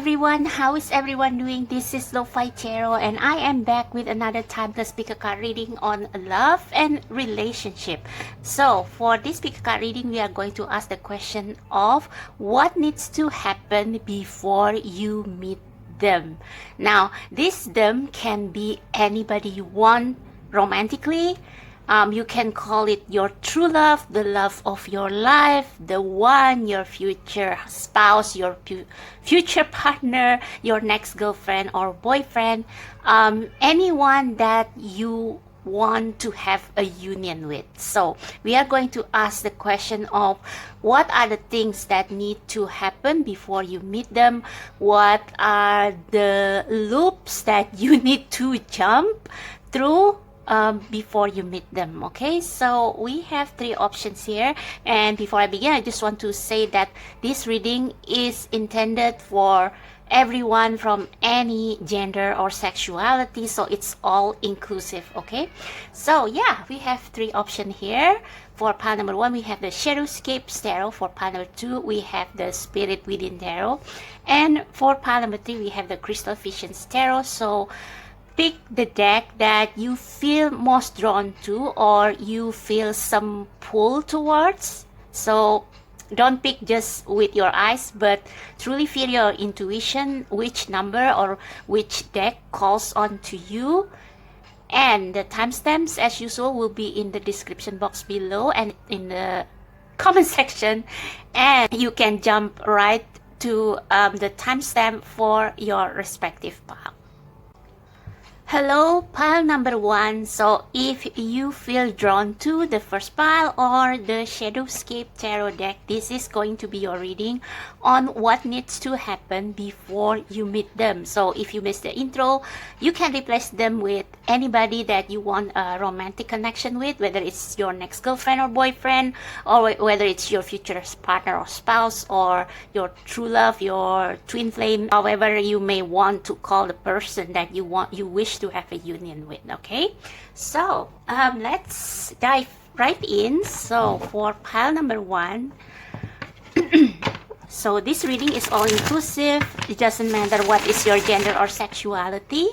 everyone, how is everyone doing? This is Lo-Fi Tarot and I am back with another timeless pick a card reading on love and relationship. So for this pick a card reading, we are going to ask the question of what needs to happen before you meet them. Now this them can be anybody you want romantically. You can call it your true love, the love of your life, the one, your future spouse, your future partner, your next girlfriend or boyfriend, anyone that you want to have a union with. So we are going to ask the question of what are the things that need to happen before you meet them? What are the loops that you need to jump through before you meet them? Okay, so we have three options here, and before I begin, I just want to say that this reading is intended for everyone from any gender or sexuality, so it's all inclusive. Okay, so yeah, we have three options here. For pile number one, we have the Shadowscape Tarot. For pile number two, we have the Spirit Within Tarot, and for pile number three, we have the Crystal Visions Tarot. So pick the deck that you feel most drawn to or you feel some pull towards. So don't pick just with your eyes, but truly feel your intuition, which number or which deck calls on to you. And the timestamps, as usual, will be in the description box below and in the comment section, and you can jump right to the timestamp for your respective pile. Hello, pile number one. So if you feel drawn to the first pile or the Shadowscape Tarot deck, this is going to be your reading on what needs to happen before you meet them. So if you missed the intro, you can replace them with anybody that you want a romantic connection with, whether it's your next girlfriend or boyfriend, or whether it's your future partner or spouse, or your true love, your twin flame, however you may want to call the person that you wish to have a union with. Okay, so let's dive right in. So for pile number one, so this reading is all inclusive. It doesn't matter what is your gender or sexuality.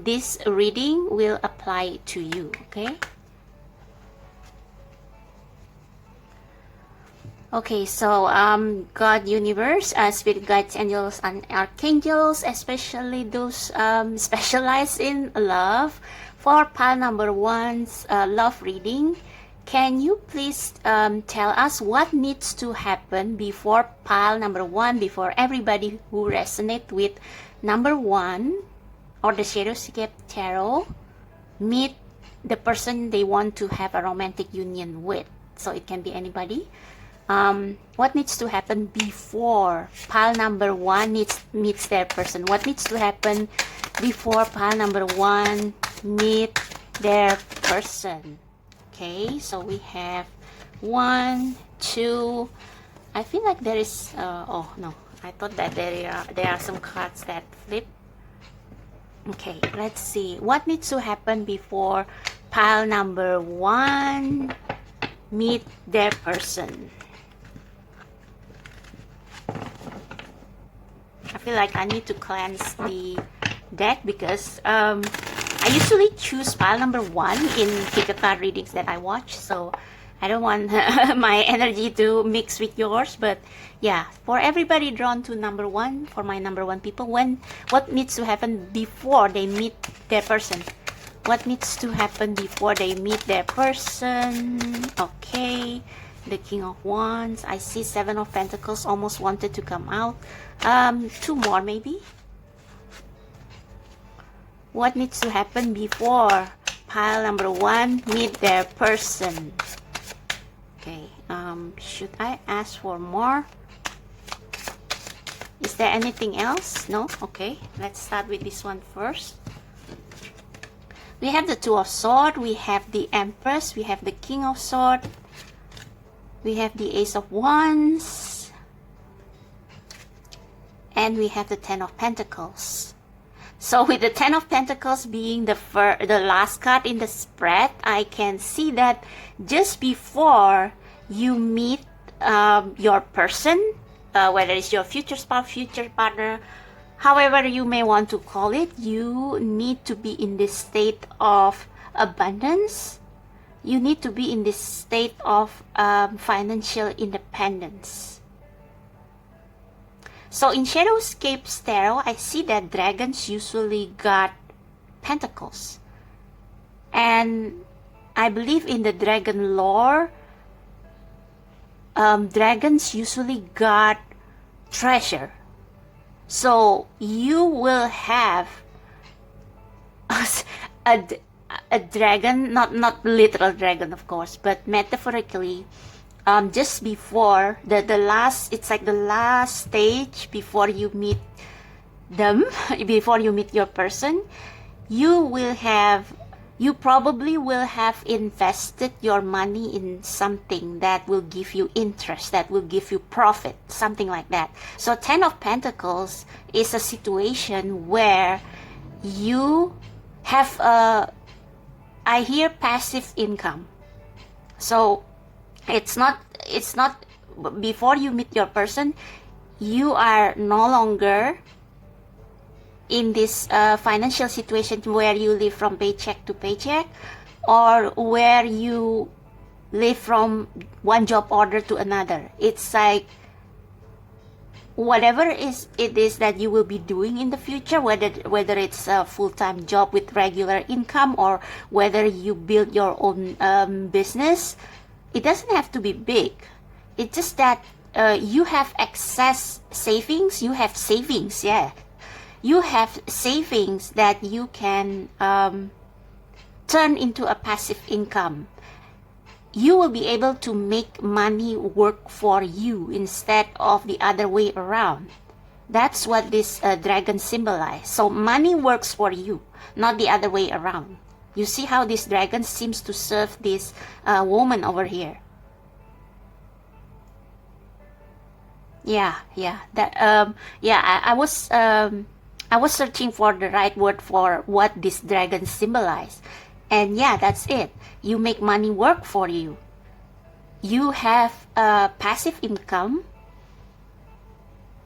This reading will apply to you. Okay, so God, universe, spirit guides, angels, and archangels, especially those specialized in love. For pile number one's love reading, can you please tell us what needs to happen before pile number one, before everybody who resonate with number one or the Shadowscape Tarot meet the person they want to have a romantic union with? So it can be anybody. What needs to happen before pile number one meets their person? What needs to happen before pile number one meet their person? Okay, so we have 1, 2. I feel like there is oh no, I thought that there are some cards that flip. Okay, let's see what needs to happen before pile number one meet their person. I feel like I need to cleanse the deck because I usually choose pile number one in pick a card readings that I watch, so I don't want my energy to mix with yours. But yeah, for everybody drawn to number one, for my number one people, what needs to happen before they meet their person? What needs to happen before they meet their person? Okay, the King of Wands. I see Seven of Pentacles almost wanted to come out. Two more maybe. What needs to happen before pile number one meet their person? Okay, should I ask for more? Is there anything else? No? Okay, let's start with this one first. We have the Two of Swords, we have the Empress, we have the King of Swords, we have the Ace of Wands, and we have the Ten of Pentacles. So with the Ten of Pentacles being the last card in the spread, I can see that just before you meet your person, whether it's your future spouse, future partner, however you may want to call it, you need to be in this state of abundance. You need to be in this state of financial independence. So in Shadowscape Tarot, I see that dragons usually got pentacles. And I believe in the dragon lore, dragons usually got treasure. So you will have a dragon, not literal dragon of course, but metaphorically, just before the last, it's like the last stage before you meet them, before you meet your person, you probably will have invested your money in something that will give you interest, that will give you profit, something like that. So 10 of Pentacles is a situation where you have I hear passive income. So it's not before you meet your person, you are no longer in this financial situation where you live from paycheck to paycheck, or where you live from one job order to another. It's like whatever it is that you will be doing in the future, whether it's a full-time job with regular income, or whether you build your own business, it doesn't have to be big. It's just that you have excess savings, you have savings, yeah. You have savings that you can turn into a passive income. You will be able to make money work for you instead of the other way around. That's what this dragon symbolizes. So money works for you, not the other way around. You see how this dragon seems to serve this woman over here. I was searching for the right word for what this dragon symbolizes. And yeah, that's it. You make money work for you. You have passive income.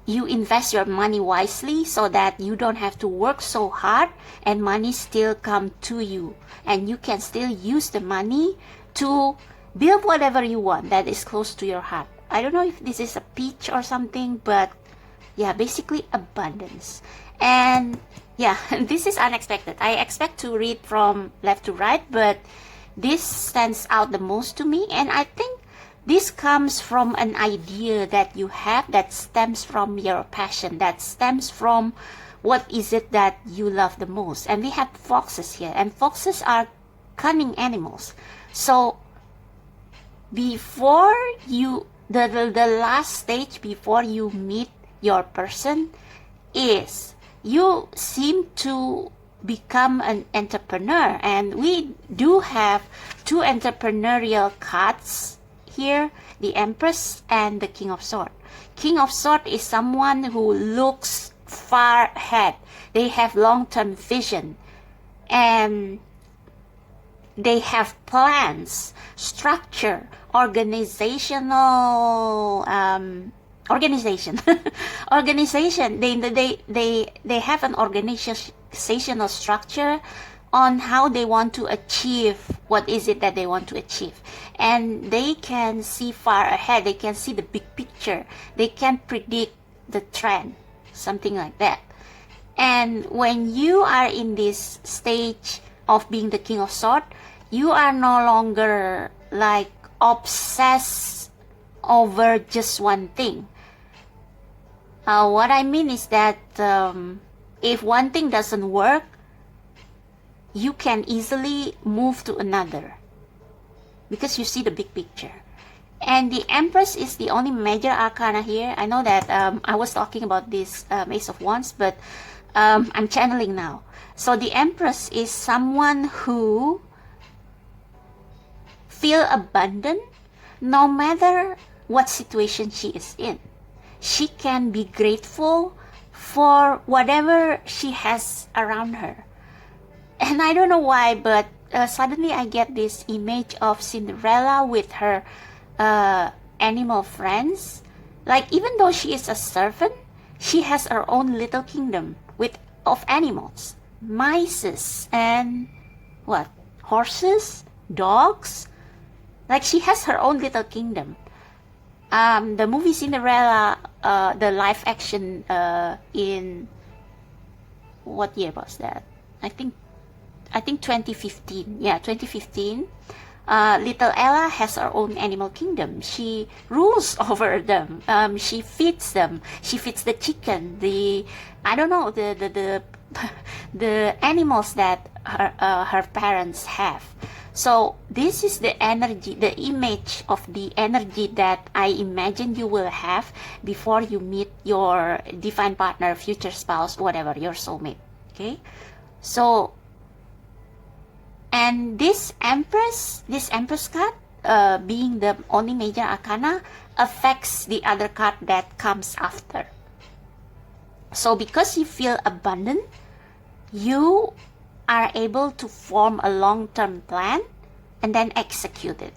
You invest your money wisely so that you don't have to work so hard and money still come to you. And you can still use the money to build whatever you want that is close to your heart. I don't know if this is a peach or something, but yeah, basically abundance. And yeah, this is unexpected. I expect to read from left to right, but this stands out the most to me. And I think this comes from an idea that you have that stems from your passion, that stems from what is it that you love the most. And we have foxes here, and foxes are cunning animals. So before you, the last stage before you meet your person is you seem to become an entrepreneur. And we do have two entrepreneurial cards here, the Empress and the King of Swords. King of Swords is someone who looks far ahead. They have long-term vision and they have plans, structure, organization. They have an organizational structure on how they want to achieve what is it that they want to achieve. And they can see far ahead. They can see the big picture. They can predict the trend, something like that. And when you are in this stage of being the King of Swords, you are no longer like obsessed over just one thing. What I mean is that if one thing doesn't work, you can easily move to another because you see the big picture. And the Empress is the only major arcana here. I know that I was talking about this Ace of Wands, but I'm channeling now. So the Empress is someone who feel abundant no matter what situation she is in. She can be grateful for whatever she has around her. And I don't know why, but suddenly I get this image of Cinderella with her animal friends. Like, even though she is a servant, she has her own little kingdom of animals, mice and what, horses, dogs. Like, she has her own little kingdom. The movie Cinderella, the live action, in what year was that? I think 2015. Yeah, 2015. Little Ella has her own animal kingdom. She rules over them. She feeds them. She feeds the chicken, the the animals that her parents have. So this is the energy, the image of the energy that I imagine you will have before you meet your divine partner, future spouse, whatever, your soulmate. Okay, so, and this Empress card, being the only major arcana, affects the other card that comes after. So because you feel abundant, you are able to form a long-term plan and then execute it.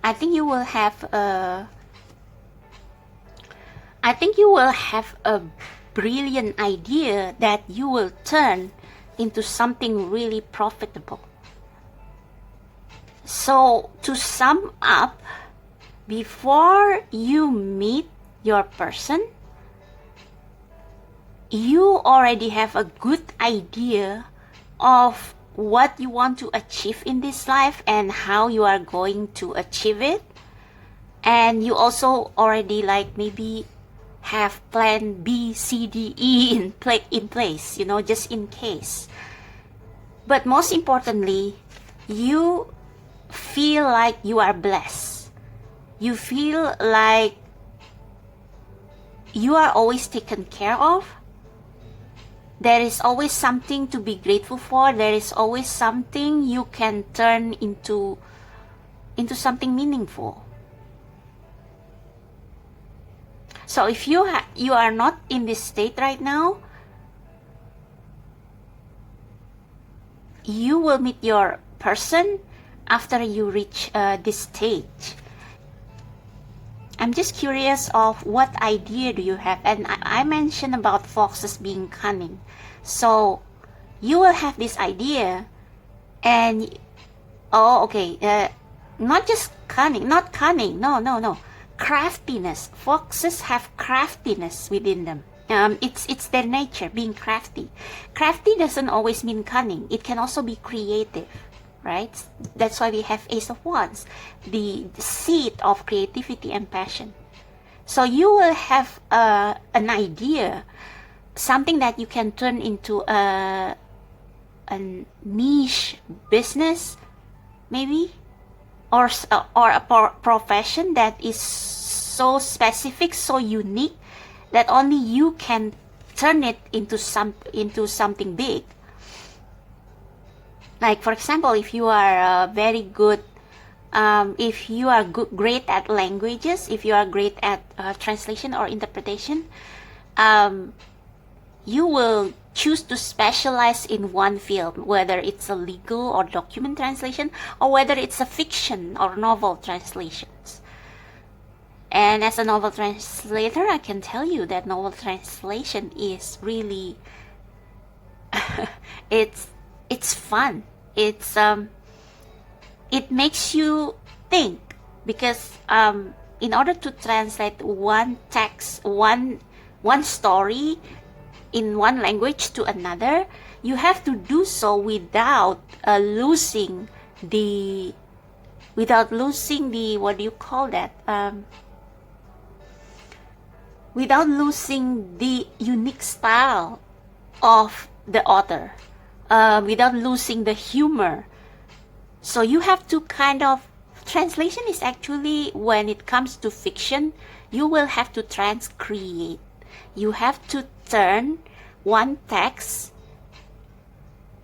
I think you will have a brilliant idea that you will turn into something really profitable. So to sum up, before you meet your person, you already have a good idea of what you want to achieve in this life and how you are going to achieve it. And you also already, like, maybe have plan B, C, D, E in place, just in case. But most importantly, you feel like you are blessed. You feel like you are always taken care of. There is always something to be grateful for. There is always something you can turn into something meaningful. So if you are not in this state right now, you will meet your person after you reach this stage. I'm just curious of what idea do you have. And I mentioned about foxes being cunning. So you will have this idea and, not just cunning, no. Craftiness. Foxes have craftiness within them. It's their nature, being crafty. Crafty doesn't always mean cunning. It can also be creative. Right? That's why we have Ace of Wands, the seed of creativity and passion. So you will have an idea, something that you can turn into a niche business, maybe, or a profession that is so specific, so unique, that only you can turn it into something big. Like, for example, if you are very good, if you are great at languages, if you are great at translation or interpretation, you will choose to specialize in one field, whether it's a legal or document translation, or whether it's a fiction or novel translations. And as a novel translator, I can tell you that novel translation is really it's fun. It makes you think, because in order to translate one text, one story in one language to another, you have to do so without losing the what do you call that? Without losing the unique style of the author, without losing the humor. So you have to translation is actually, when it comes to fiction, you will have to transcreate. You have to turn one text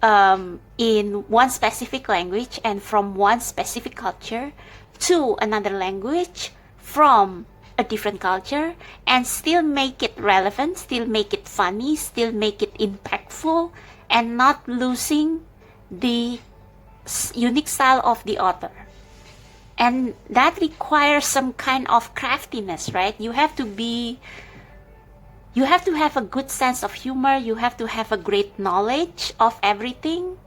in one specific language and from one specific culture to another language from a different culture, and still make it relevant, still make it funny, still make it impactful, and not losing the unique style of the author. And that requires some kind of craftiness, right? You have to have a good sense of humor. You have to have a great knowledge of everything.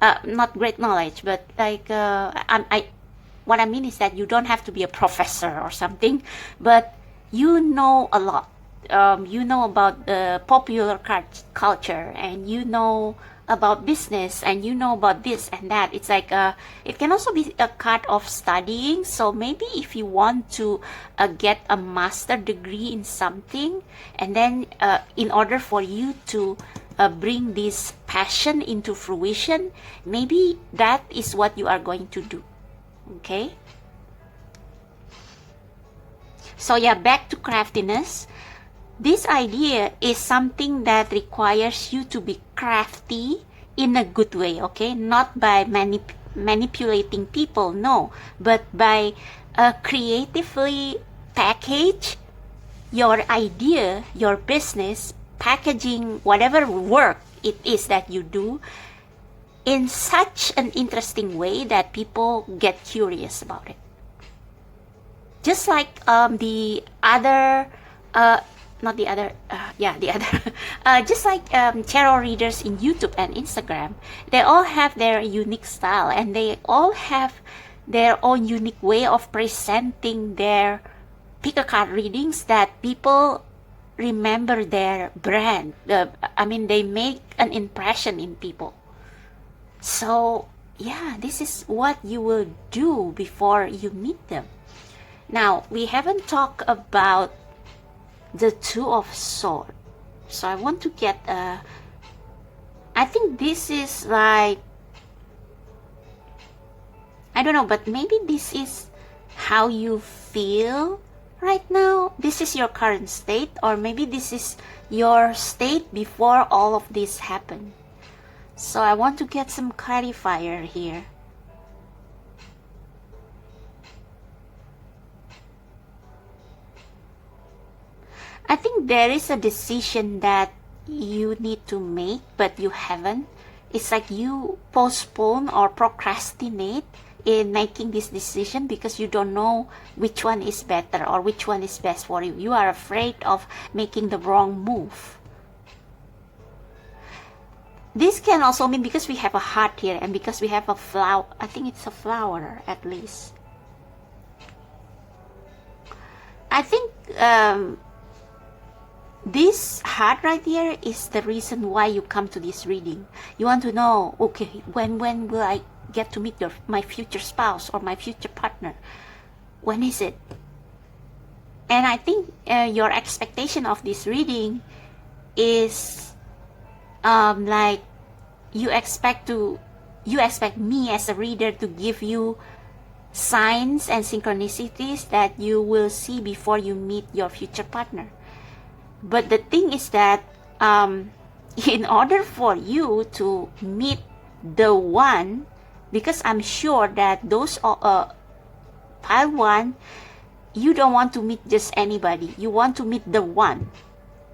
Not great knowledge, but like what I mean is that you don't have to be a professor or something, but you know a lot. You know about the popular culture, and you know about business, and you know about this and that. It's like it can also be a card of studying. So maybe if you want to get a master degree in something, and then in order for you to bring this passion into fruition, maybe that is what you are going to do. Okay, so yeah, back to craftiness. This idea is something that requires you to be crafty in a good way, okay? Not by manipulating people, no, but by creatively package your idea, your business, packaging whatever work it is that you do in such an interesting way that people get curious about it. Just like the other just like tarot readers in YouTube and Instagram, they all have their unique style, and they all have their own unique way of presenting their pick a card readings that people remember their brand. They make an impression in people. So yeah, this is what you will do before you meet them. Now, we haven't talked about the Two of Swords. So I want to get I think this is like, I don't know, but maybe this is how you feel right now. This is your current state, or maybe this is your state before all of this happened. So I want to get some clarifier here. I think there is a decision that you need to make, but you haven't. It's like you postpone or procrastinate in making this decision because you don't know which one is better or which one is best for you. You are afraid of making the wrong move. This can also mean because we have a heart here and because we have a flower. I think it's a flower at least. I think this heart right here is the reason why you come to this reading. You want to know, okay, when will I get to meet my future spouse or my future partner? When is it? And I think your expectation of this reading is like you expect me as a reader to give you signs and synchronicities that you will see before you meet your future partner. But the thing is that in order for you to meet the one, because I'm sure that those pile one, you don't want to meet just anybody. You want to meet the one.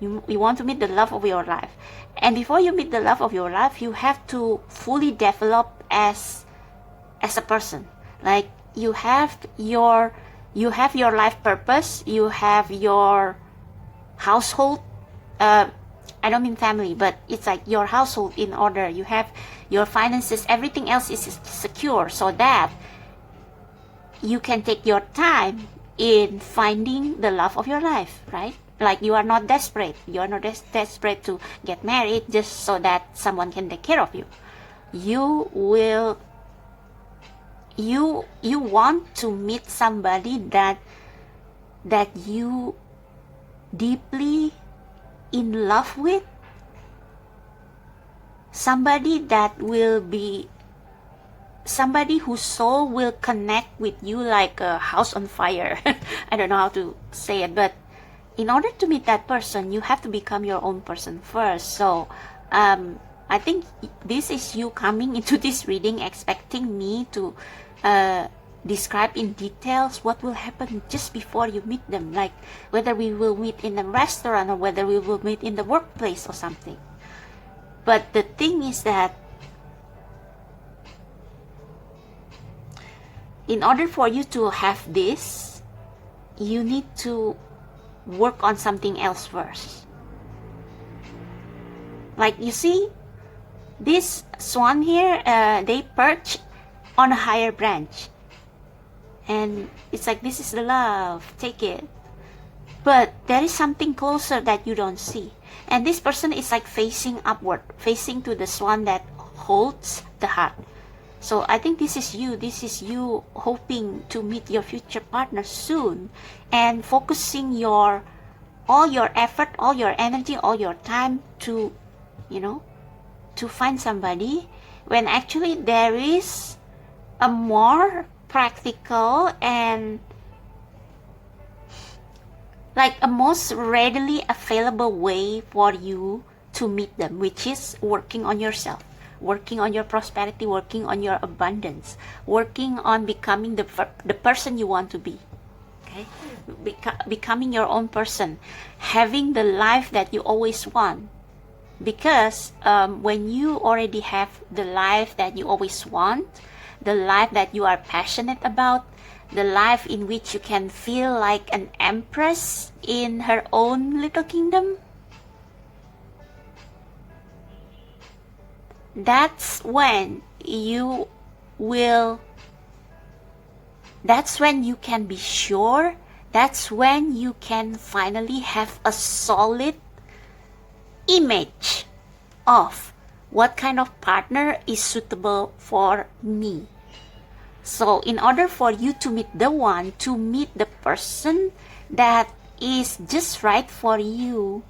You want to meet the love of your life. And before you meet the love of your life, you have to fully develop as a person. Like you have your life purpose, you have your household, I don't mean family, but it's like your household in order. You have your finances, everything else is secure so that you can take your time in finding the love of your life, right? Like you are not desperate. You are not desperate to get married just so that someone can take care of you. You want to meet somebody that you deeply in love with, somebody that will be somebody whose soul will connect with you like a house on fire. I don't know how to say it, but in order to meet that person, you have to become your own person first. So I think this is you coming into this reading expecting me to describe in details what will happen just before you meet them, like whether we will meet in a restaurant or whether we will meet in the workplace or something. But the thing is that In order for you to have this, you need to work on something else first. Like you see, this swan here, they perch on a higher branch. And it's like, this is the love, take it. But there is something closer that you don't see. And this person is like facing upward, facing to the swan that holds the heart. So I think this is you hoping to meet your future partner soon, and focusing all your effort, all your energy, all your time to, to find somebody, when actually there is a more practical and like a most readily available way for you to meet them, which is working on yourself, working on your prosperity, working on your abundance, working on becoming the person you want to be. Okay, becoming your own person, having the life that you always want. Because when you already have the life that you always want, the life that you are passionate about, the life in which you can feel like an empress in her own little kingdom, that's when you can be sure, that's when you can finally have a solid image of what kind of partner is suitable for me. So in order for you to meet the one, to meet the person that is just right for you,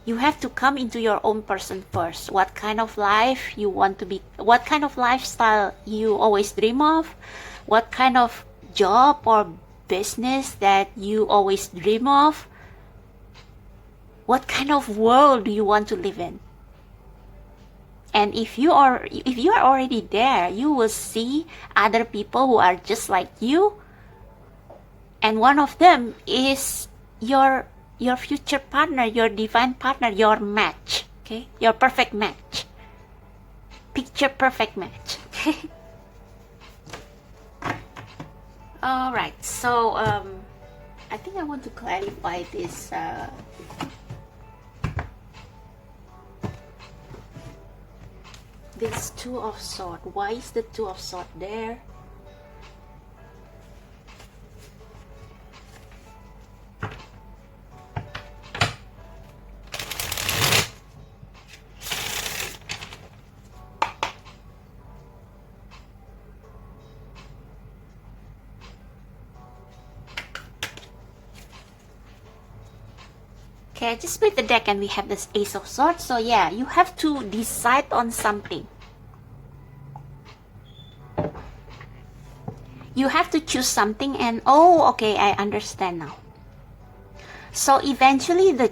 you have to come into your own person first. What kind of life you want to be, what kind of lifestyle you always dream of, what kind of job or business that you always dream of, what kind of world do you want to live in. And if you are already there, you will see other people who are just like you, and one of them is your future partner, your divine partner, your match. Okay, your perfect match, picture perfect match. Okay. All right, so I think I want to clarify this. This Two of Swords. Why is the Two of Swords there? Okay, I just split the deck and we have this Ace of Swords. So yeah, you have to decide on something. You have to choose something, and oh, okay, I understand now. So eventually the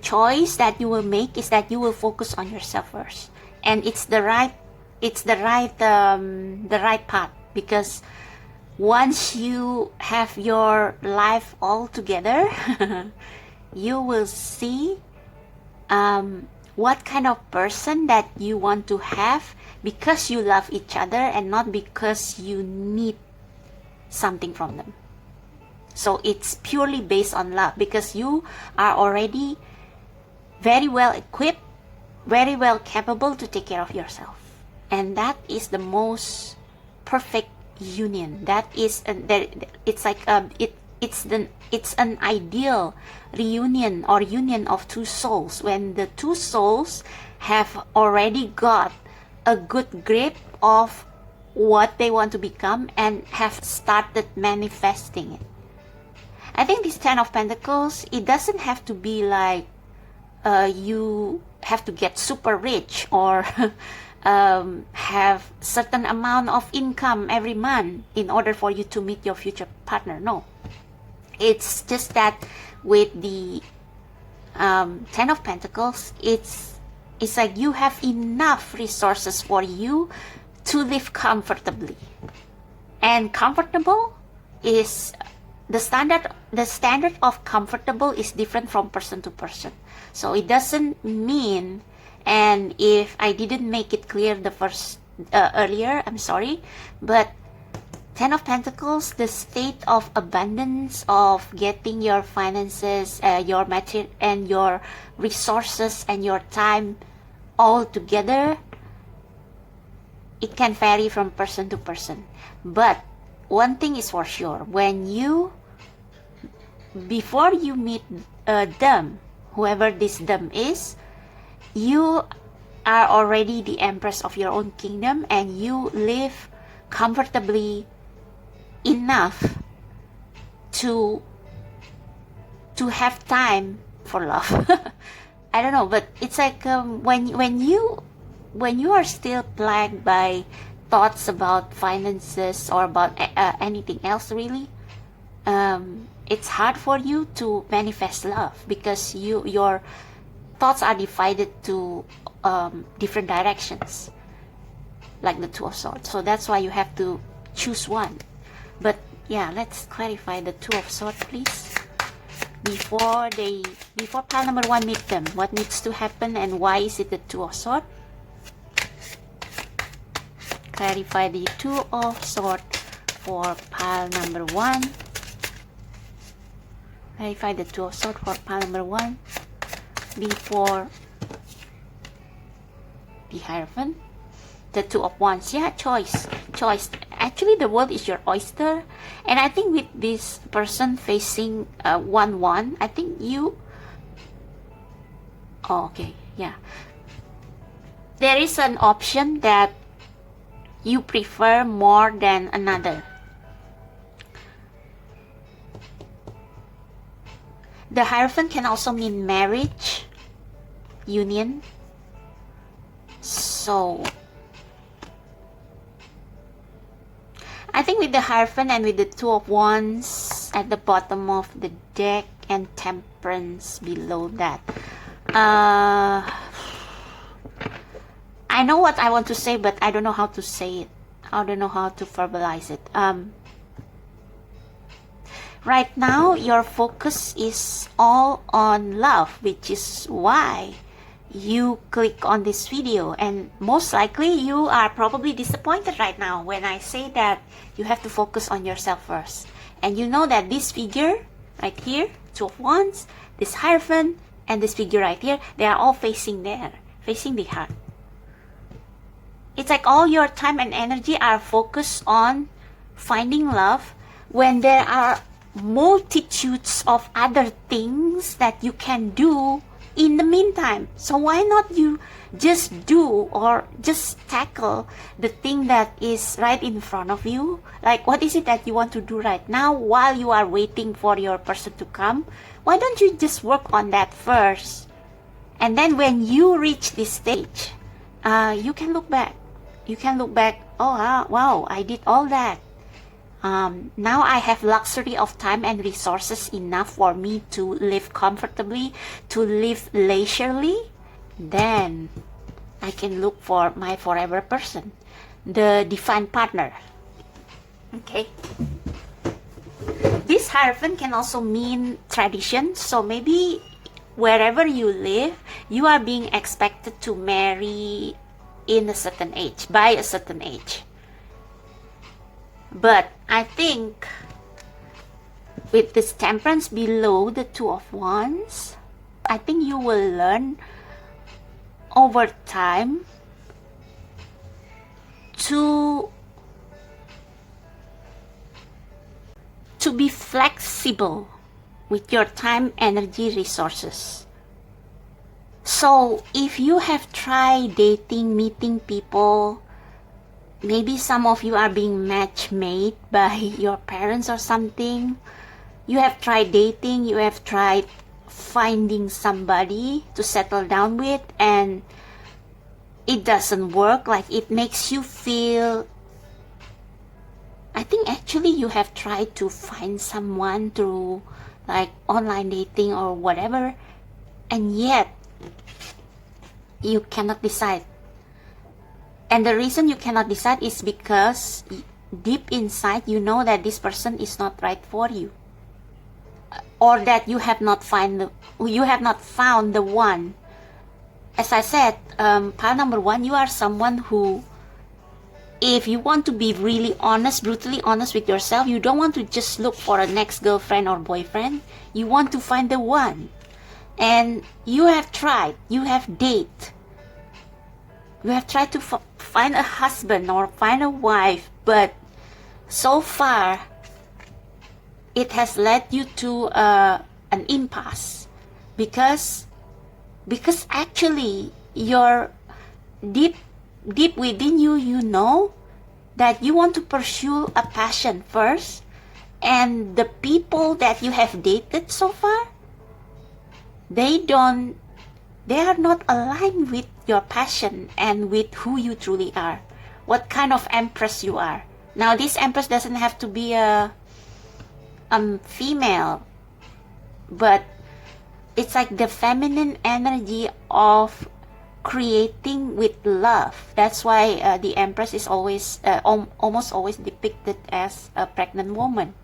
choice that you will make is that you will focus on yourself first. And it's the right path, because once you have your life all together, you will see what kind of person that you want to have, because you love each other and not because you need something from them. So it's purely based on love, because you are already very well equipped, very well capable to take care of yourself. And that is the most perfect union. That is it's like it's an ideal reunion or union of two souls, when the two souls have already got a good grip of what they want to become and have started manifesting it. I think this Ten of Pentacles, it doesn't have to be like you have to get super rich or have certain amount of income every month in order for you to meet your future partner. No, it's just that with the Ten of Pentacles, it's like you have enough resources for you to live comfortably. And comfortable is the standard of comfortable is different from person to person. So it doesn't mean, and if I didn't make it clear the first earlier, I'm sorry, but Ten of Pentacles, the state of abundance, of getting your finances, your material and your resources and your time all together. It can vary from person to person, but one thing is for sure: before you meet them, whoever this them is, you are already the empress of your own kingdom, and you live comfortably enough to have time for love. I don't know, but it's like when you are still plagued by thoughts about finances or about anything else, really, it's hard for you to manifest love, because your thoughts are divided to different directions, like the Two of Swords. So that's why you have to choose one. But yeah, let's clarify the Two of Swords, please. Before pile number one meet them, what needs to happen and why is it the Two of Swords? Clarify the Two of Swords for pile number one. Clarify the Two of Swords for pile number one before the Hierophant. The Two of Wands. Yeah, choice. Actually, the world is your oyster, and I think with this person facing 1-1, I think you... Oh, okay, yeah. There is an option that you prefer more than another. The Hierophant can also mean marriage, union. So I think with the Hierophant and with the Two of Wands at the bottom of the deck and Temperance below that, I know what I want to say, but I don't know how to say it. I don't know how to verbalize it. Right now, your focus is all on love, which is why you click on this video, and most likely you are probably disappointed right now when I say that you have to focus on yourself first. And you know that this figure right here, Two of Wands, this Hierophant, and this figure right here, they are all facing there, facing the heart. It's like all your time and energy are focused on finding love when there are multitudes of other things that you can do in the meantime. So why not you just do or just tackle the thing that is right in front of you? Like, what is it that you want to do right now while you are waiting for your person to come? Why don't you just work on that first? And then when you reach this stage, you can look back. You can look back, oh wow, I did all that. Now I have luxury of time and resources enough for me to live comfortably, to live leisurely. Then I can look for my forever person, the divine partner. Okay. This Hierophant can also mean tradition. So maybe wherever you live, you are being expected to marry in a certain age, by a certain age. But I think with this Temperance below the Two of Wands, I think you will learn over time to be flexible with your time, energy, resources. So if you have tried dating, meeting people, maybe some of you are being match-made by your parents or something. You have tried dating, you have tried finding somebody to settle down with, and it doesn't work. Like, it makes you feel... I think actually you have tried to find someone through like online dating or whatever, and yet you cannot decide. And the reason you cannot decide is because deep inside you know that this person is not right for you, or that you have not found the one. As I said, pile number one, you are someone who if you want to be really honest, brutally honest with yourself, you don't want to just look for a next girlfriend or boyfriend. You want to find the one. And you have tried, you have dated, you have tried to find a husband or find a wife, but so far it has led you to an impasse, because actually you're deep within you, you know that you want to pursue a passion first, and the people that you have dated so far, they are not aligned with your passion and with who you truly are, what kind of empress you are. Now, this empress doesn't have to be a female, but it's like the feminine energy of creating with love. That's why the empress is always almost always depicted as a pregnant woman.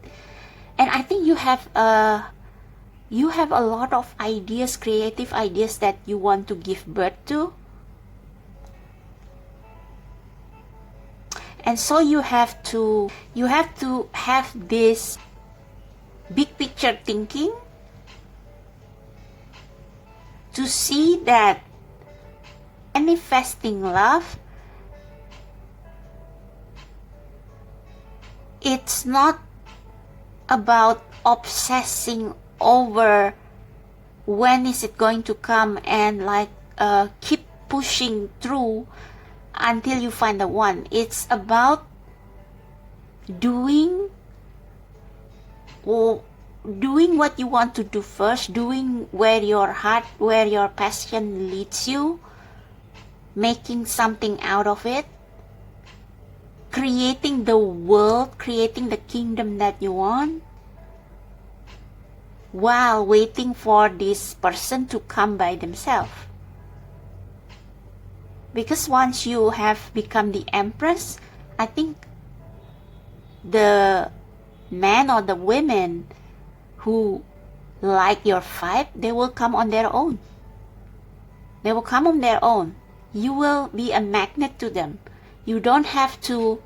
And I think you have a lot of ideas, creative ideas that you want to give birth to. And so you have to have this big picture thinking to see that manifesting love, it's not about obsessing over when is it going to come and like keep pushing through until you find the one. It's about doing what you want to do first, doing where your heart, where your passion leads you, making something out of it, creating the world, creating the kingdom that you want, while waiting for this person to come by themselves. Because once you have become the empress, I think the men or the women who like your vibe, they will come on their own. They will come on their own. You will be a magnet to them. You don't have to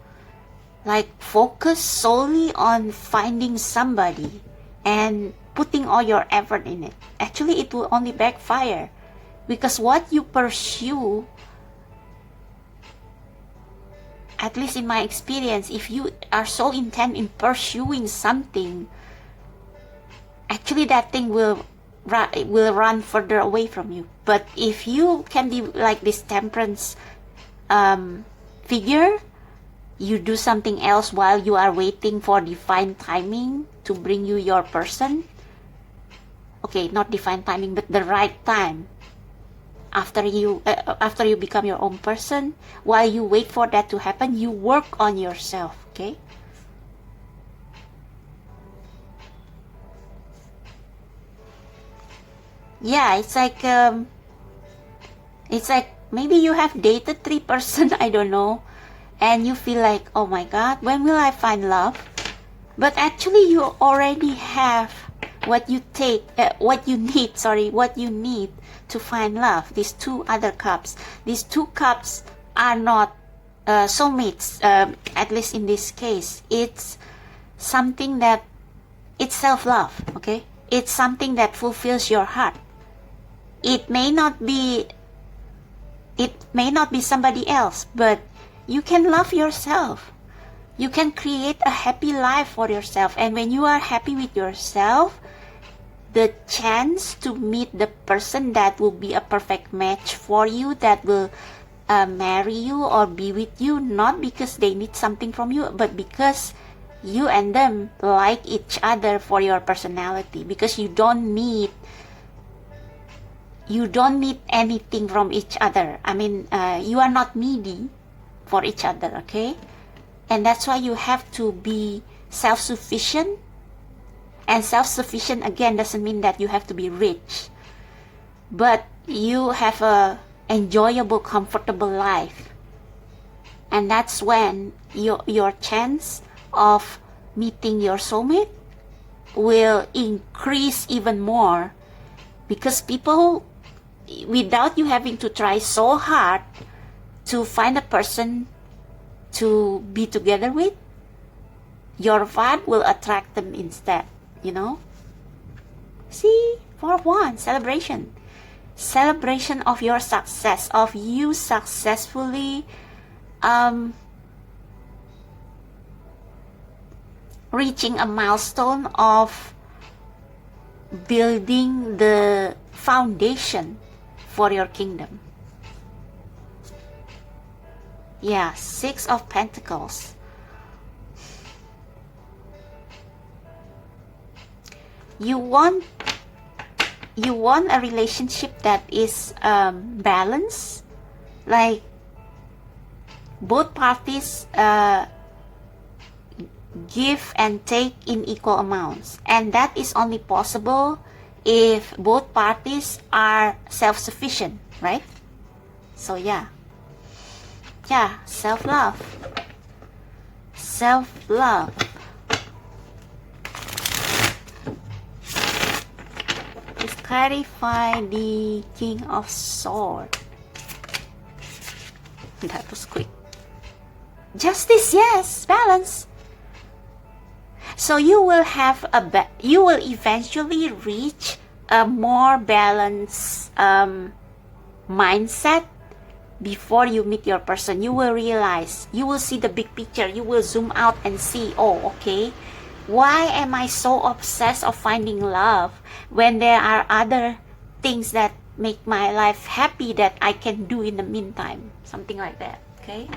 like focus solely on finding somebody and putting all your effort in it. Actually, it will only backfire, because what you pursue, at least in my experience, if you are so intent in pursuing something, actually that thing will run further away from you. But if you can be like this temperance figure, you do something else while you are waiting for divine timing to bring you your person. Okay, not divine timing, but the right time. After you become your own person, while you wait for that to happen, you work on yourself. Okay. Yeah, it's like maybe you have dated 3 person, I don't know, and you feel like, oh my God, when will I find love? But actually, you already have what you need to find love. These 2 other cups. These 2 cups are not soulmates. At least in this case, it's something that it's self-love. Okay, it's something that fulfills your heart. It may not be somebody else, but you can love yourself. You can create a happy life for yourself. And when you are happy with yourself, the chance to meet the person that will be a perfect match for you, that will marry you or be with you, not because they need something from you, but because you and them like each other for your personality. Because you don't need anything from each other. I mean, you are not needy for each other, okay? And that's why you have to be self-sufficient. And self-sufficient, again, doesn't mean that you have to be rich. But you have a enjoyable, comfortable life. And that's when your chance of meeting your soulmate will increase even more. Because people, without you having to try so hard to find a person to be together with, your vibe will attract them instead, you know. See, 4 of Wands, celebration. Celebration of your success, of you successfully reaching a milestone of building the foundation for your kingdom. Yeah, 6 of Pentacles. You want a relationship that is balanced, like both parties give and take in equal amounts, and that is only possible if both parties are self-sufficient, right? So yeah, self-love. Let's clarify the King of Swords. That was quick. Justice, yes, balance. So you will have you will eventually reach a more balanced mindset before you meet your person. You will realize, you will see the big picture. You will zoom out and see, oh, okay, why am I so obsessed of finding love when there are other things that make my life happy that I can do in the meantime? Something like that. Okay,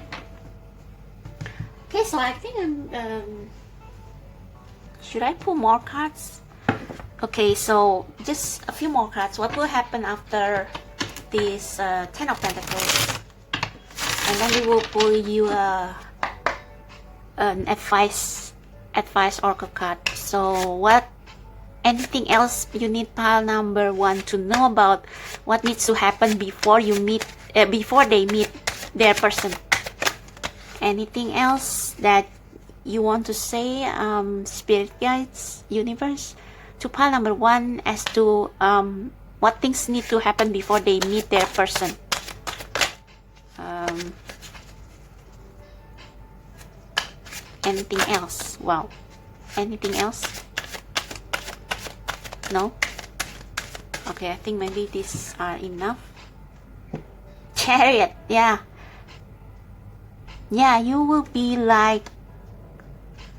so I think I'm should I pull more cards? Okay, so just a few more cards. What will happen after this 10 of Pentacles? And then we will pull you an advice oracle card. So what, anything else you need pile number 1 to know about what needs to happen before you meet, before they meet their person? Anything else that you want to say, spirit guides, universe, to pile number 1 as to what things need to happen before they meet their person? Anything else? Wow. Anything else? No? Okay, I think maybe these are enough. Chariot, yeah, you will be like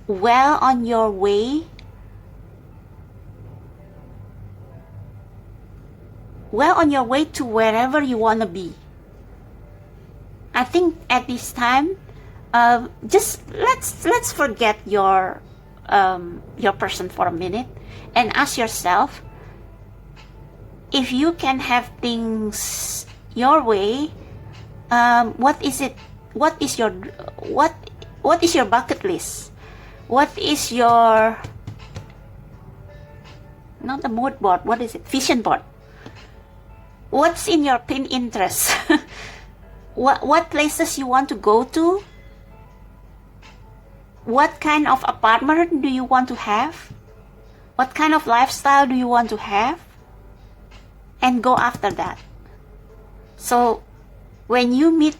well on your way, to wherever you want to be. I think at this time, just let's forget your person for a minute and ask yourself, if you can have things your way, what is it? What is your bucket list? What is your, not a mood board, what is it? Vision board. What's in your pin interest? What places you want to go to? What kind of apartment do you want to have? What kind of lifestyle do you want to have? And go after that. So when you meet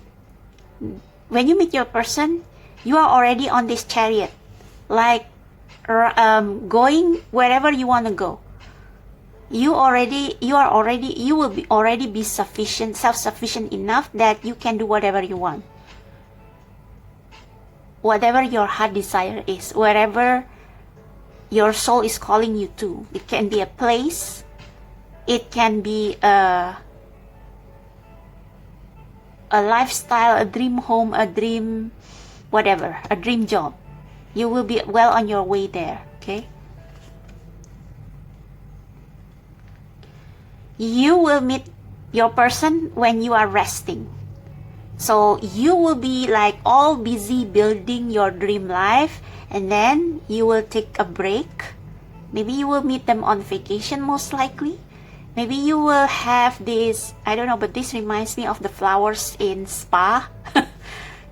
your person, you are already on this chariot, like going wherever you want to go. You will already be self-sufficient enough that you can do whatever you want, whatever your heart desire is, wherever your soul is calling you to. It can be a place, it can be a lifestyle, a dream home, a dream whatever, a dream job. You will be well on your way there. Okay, you will meet your person when you are resting. So you will be like all busy building your dream life, and then you will take a break. Maybe you will meet them on vacation, most likely. Maybe you will have this, I don't know, but this reminds me of the flowers in spa.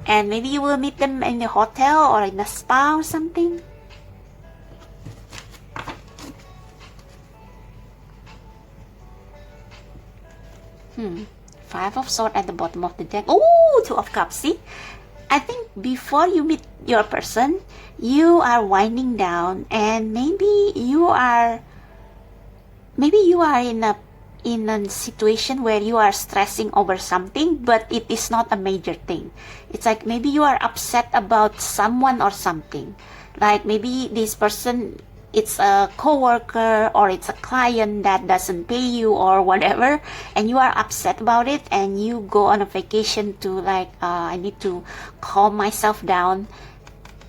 And maybe you will meet them in the hotel or in a spa or something. Five of Swords at the bottom of the deck. Oh, Two of Cups. See, I think before you meet your person, you are winding down, and maybe you are in a situation where you are stressing over something, but it is not a major thing. It's like maybe you are upset about someone or something. Like maybe this person, it's a coworker or it's a client that doesn't pay you or whatever, and you are upset about it, and you go on a vacation to like, I need to calm myself down.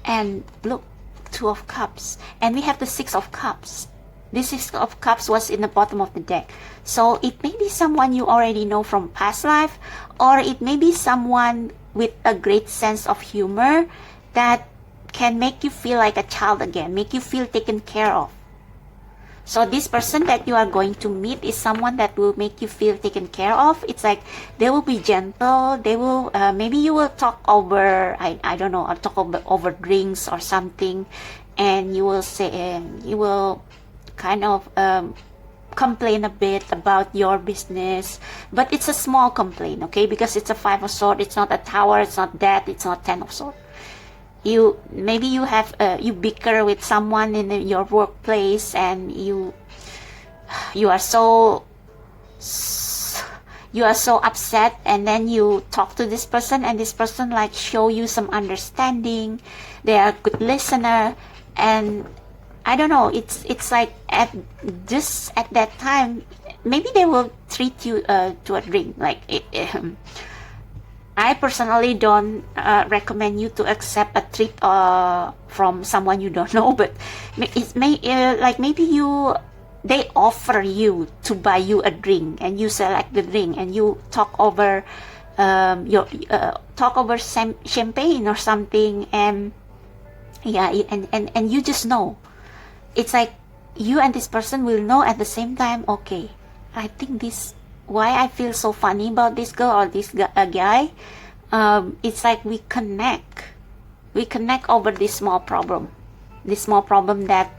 And look, Two of Cups, and we have the Six of Cups. This Six of Cups was in the bottom of the deck. So it may be someone you already know from past life, or it may be someone with a great sense of humor that can make you feel like a child again, make you feel taken care of. So this person that you are going to meet is someone that will make you feel taken care of. It's like they will be gentle. They will, maybe you will talk over, I don't know, or talk over drinks or something, and you will say, you will kind of complain a bit about your business, but it's a small complaint, okay? Because it's a Five of Swords, it's not a Tower, it's not that, it's not Ten of Swords. You maybe you have you bicker with someone in your workplace, and you are so upset, and then you talk to this person, and this person like show you some understanding. They are a good listener, and I don't know, it's like at that time, maybe they will treat you to a drink. Like I personally don't recommend you to accept a treat from someone you don't know, but it may like maybe they offer you to buy you a drink, and you select the drink, and you talk over champagne or something, and yeah, and you just know. It's like you and this person will know at the same time, okay, I think this, why I feel so funny about this girl or this guy. It's like we connect over this small problem that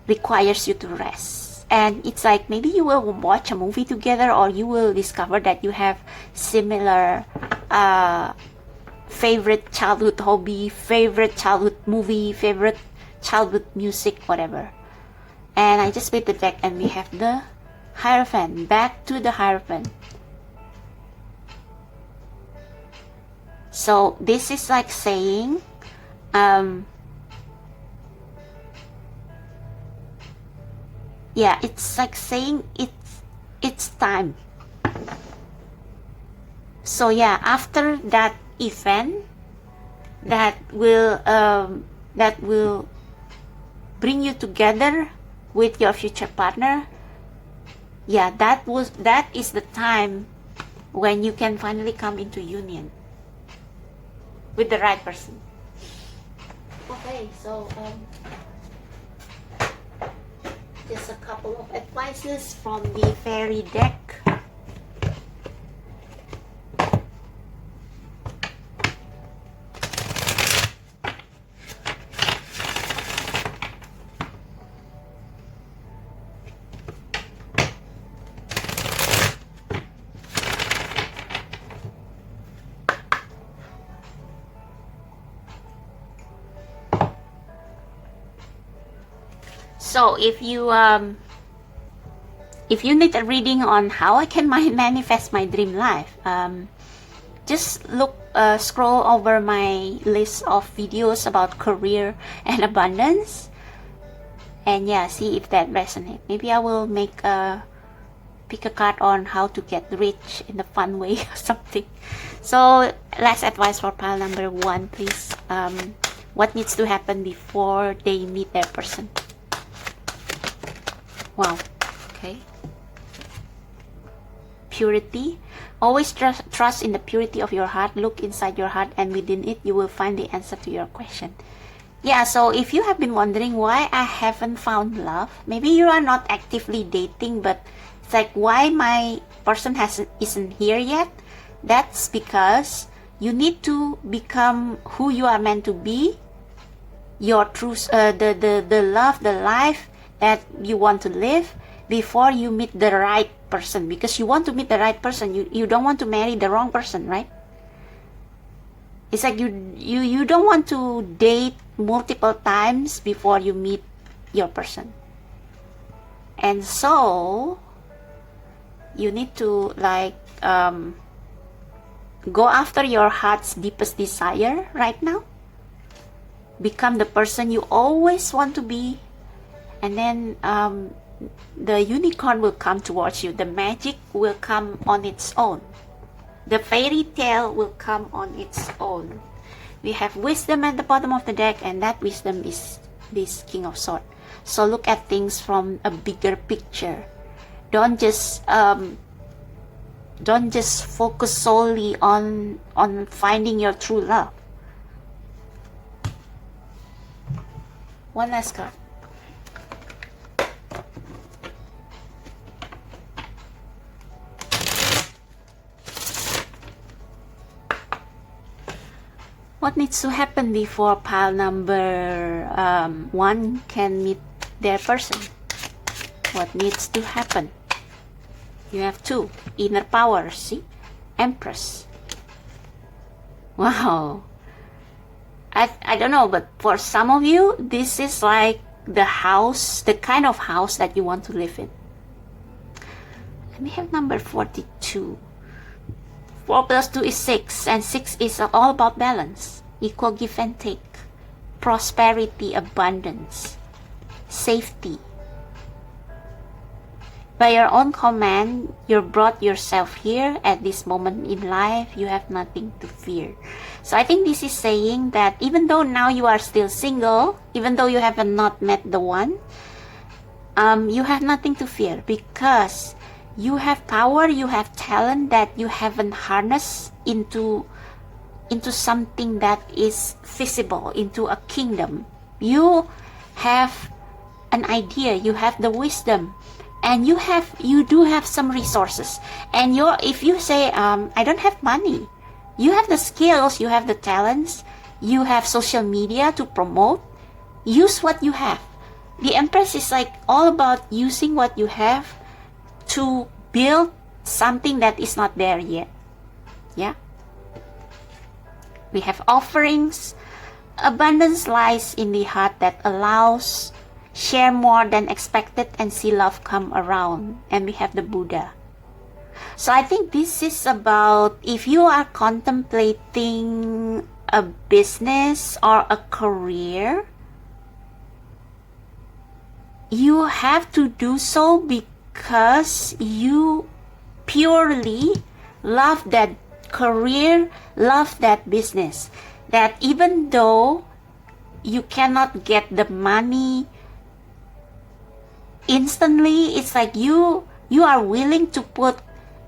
requires you to rest. And it's like maybe you will watch a movie together, or you will discover that you have similar favorite childhood hobby, favorite childhood movie, favorite childhood music, whatever. And I just played the deck, and we have the Hierophant. Back to the Hierophant. So this is like saying, yeah, it's like saying it's time. So yeah, after that event that will bring you together with your future partner, yeah, that is the time when you can finally come into union with the right person. Okay, so just a couple of advices from the fairy deck. So if you need a reading on how I can manifest my dream life, just scroll over my list of videos about career and abundance, and yeah, see if that resonates. Maybe I will pick a card on how to get rich in a fun way or something. So last advice for pile number 1, please. What needs to happen before they meet their person? Wow. Okay. Purity. Always trust in the purity of your heart. Look inside your heart, and within it you will find the answer to your question. Yeah, so if you have been wondering why I haven't found love, maybe you are not actively dating, but it's like why my person isn't here yet. That's because you need to become who you are meant to be, your truth, the love, the life that you want to live, before you meet the right person. Because you want to meet the right person, you don't want to marry the wrong person, right? It's like you don't want to date multiple times before you meet your person. And so you need to like go after your heart's deepest desire right now. Become the person you always want to be, and then the unicorn will come towards you. The magic will come on its own. The fairy tale will come on its own. We have wisdom at the bottom of the deck, and that wisdom is this King of Swords. So look at things from a bigger picture. Don't just focus solely on finding your true love. One last card. What needs to happen before pile number 1 can meet their person? What needs to happen? You have 2. Inner power, see? Empress. Wow. I don't know, but for some of you, this is like the house, the kind of house that you want to live in. Let me have number 42. 4 plus 2 is 6, and 6 is all about balance, equal give and take, prosperity, abundance, safety. By your own command, you brought yourself here at this moment in life. You have nothing to fear. So I think this is saying that even though now you are still single, even though you have not met the one, you have nothing to fear, because you have power, you have talent that you haven't harnessed into something that is visible, into a kingdom. You have an idea, you have the wisdom, and you do have some resources. And if you say I don't have money, you have the skills, you have the talents, you have social media to promote. Use what you have. The Empress is like all about using what you have to build something that is not there yet. Yeah. We have offerings. Abundance lies in the heart that allows, share more than expected, and see love come around. And we have the Buddha. So I think this is about if you are contemplating a business or a career, you have to do so because you purely love that career, love that business. That even though you cannot get the money instantly, it's like you are willing to put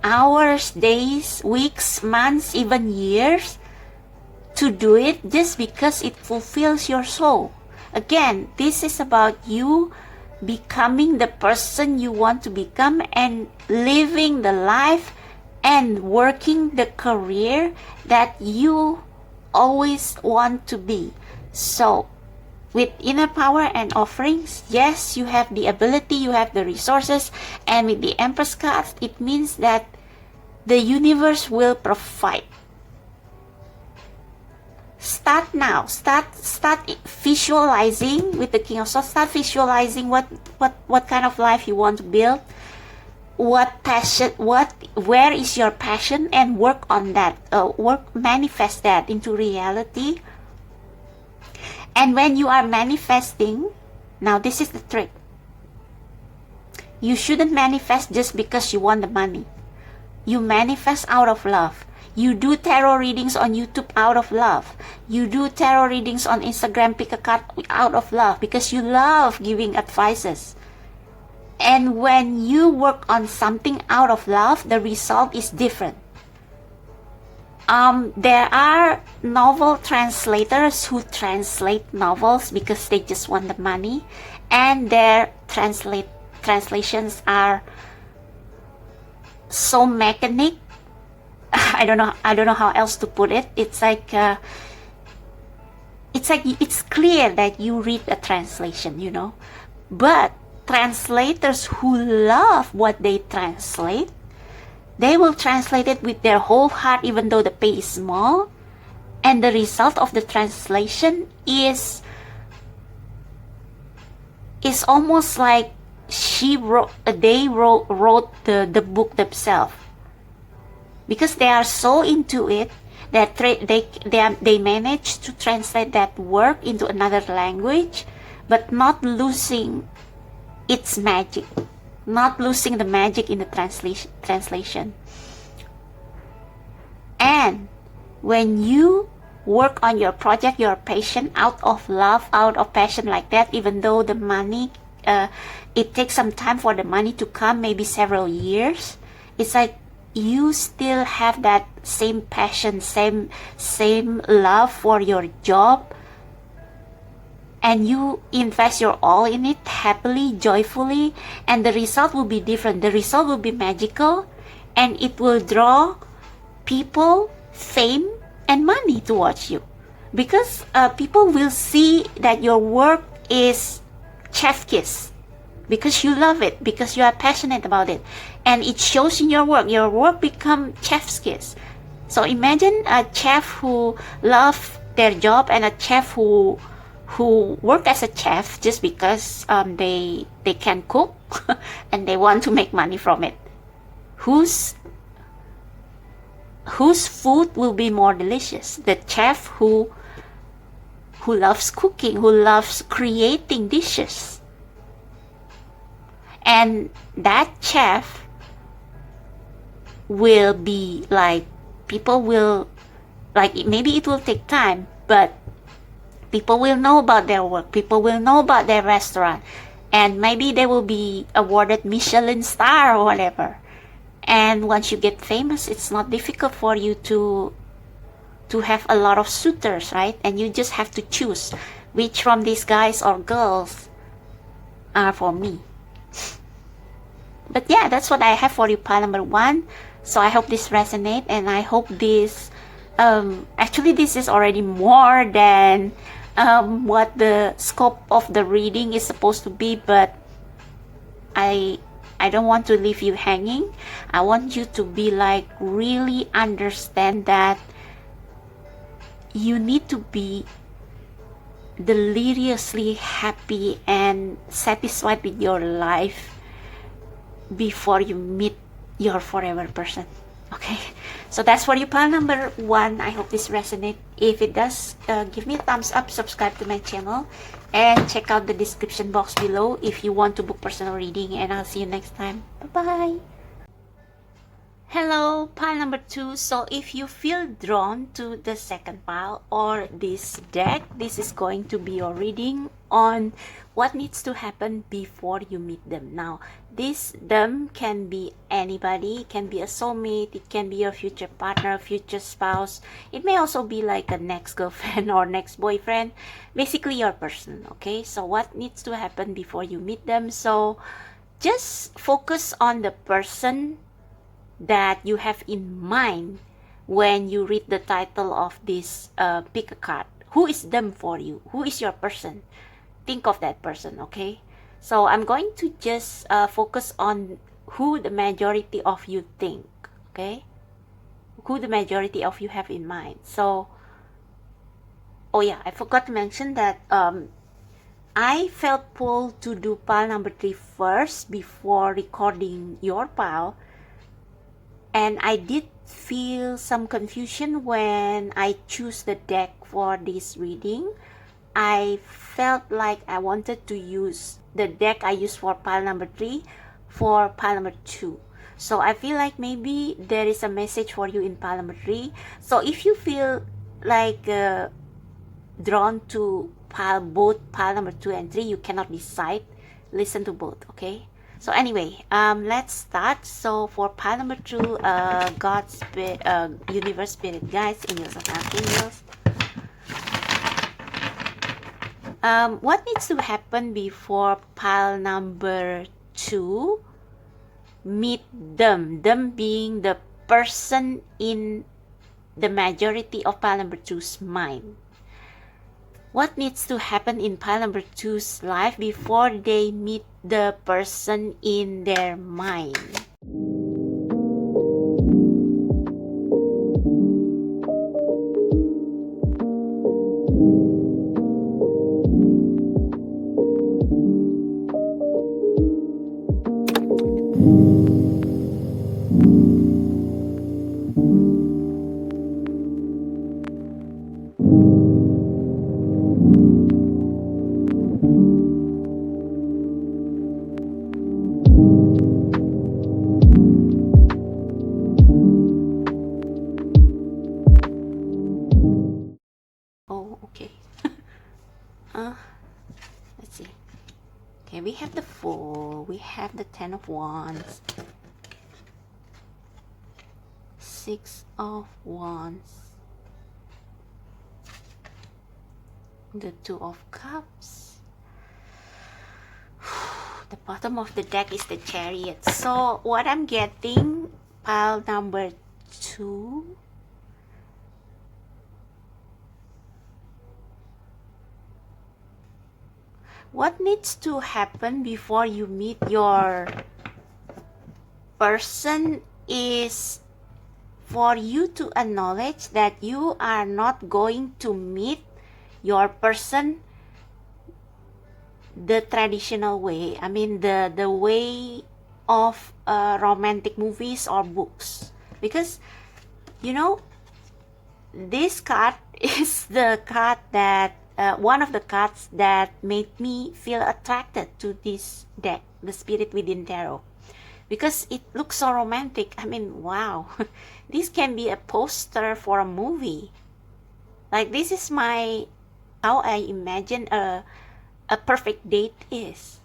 hours, days, weeks, months, even years to do it just because it fulfills your soul. Again, this is about you becoming the person you want to become and living the life and working the career that you always want to be. So with inner power and offerings, yes, you have the ability, you have the resources, and with the Empress card, it means that the universe will provide. Start now. Start visualizing with the King of Swords. Start visualizing what kind of life you want to build. Where is your passion, and work on that. Manifest that into reality. And when you are manifesting, now this is the trick. You shouldn't manifest just because you want the money. You manifest out of love. You do tarot readings on YouTube out of love. You do tarot readings on Instagram, pick a card out of love because you love giving advices. And when you work on something out of love, the result is different. There are novel translators who translate novels because they just want the money, and their translations are so mechanic. I don't know how else to put it. It's clear that you read a translation, you know. But translators who love what they translate, they will translate it with their whole heart, even though the pay is small, And the result of the translation is almost like they wrote the book themselves, because they are so into it that they managed to translate that work into another language, but not losing its magic, not losing the magic in the translation. And when you work on your project, your passion, out of love, out of passion like that, even though the money, it takes some time for the money to come, maybe several years, it's like you still have that same passion, same love for your job, and you invest your all in it happily, joyfully, and the result will be different. The result will be magical, and it will draw people, fame, and money towards you, because people will see that your work is chef kiss, because you love it, because you are passionate about it, and it shows in your work. Your work become chef's kiss. So imagine a chef who love their job and a chef who work as a chef just because they can cook and they want to make money from it. Whose food will be more delicious? The chef who loves cooking, who loves creating dishes. And that chef will be like, people will, like, maybe it will take time, but people will know about their work, people will know about their restaurant, and maybe they will be awarded Michelin star or whatever. And once you get famous, it's not difficult for you to have a lot of suitors, right? And you just have to choose which from these guys or girls are for me. But yeah, that's what I have for you, pile number 1. So I hope this resonates, and I hope this actually this is already more than what the scope of the reading is supposed to be, but I don't want to leave you hanging. I want you to be like, really understand that you need to be deliriously happy and satisfied with your life before you meet your forever person. Okay, so that's for you, pile number 1. I hope this resonates. If it does, give me a thumbs up, subscribe to my channel, and check out the description box below if you want to book personal reading. And I'll see you next time. Bye bye. Hello, pile number 2. So if you feel drawn to the second pile or this deck, this is going to be your reading on what needs to happen before you meet them. Now, them can be anybody. It can be a soulmate, it can be your future partner, future spouse. It may also be like a next girlfriend or next boyfriend, basically your person. Okay, so what needs to happen before you meet them? So just focus on the person that you have in mind when you read the title of this pick a card. Who is them for you? Who is your person? Think of that person. Okay, so I'm going to just focus on who the majority of you think. Okay, who the majority of you have in mind. So, oh yeah, I forgot to mention that I felt pulled to do pile number 3 first before recording your pile. And I did feel some confusion when I choose the deck for this reading. I felt like I wanted to use the deck I used for pile number 3 for pile number 2. So I feel like maybe there is a message for you in pile number 3. So if you feel like drawn to both pile number 2 and 3, you cannot decide, listen to both. Okay, so anyway, let's start. So for pile number 2, God, Spirit, Universe, Spirit, Guides, Angels and Archangels, what needs to happen before pile number 2 meet them being the person in the majority of pile number 2's mind? What needs to happen in pile number 2's life before they meet the person in their mind? Oh, okay. Let's see. Okay, we have the Fool, we have the Ten of Wands, Six of Wands, the Two of Cups. The bottom of the deck is the Chariot. So what I'm getting, pile number 2, what needs to happen before you meet your person is for you to acknowledge that you are not going to meet your person the traditional way. I mean the way of romantic movies or books, because you know this card is the card that one of the cards that made me feel attracted to this deck, the Spirit Within Tarot, because it looks so romantic. I mean, wow. This can be a poster for a movie. Like, this is how I imagine a perfect date is.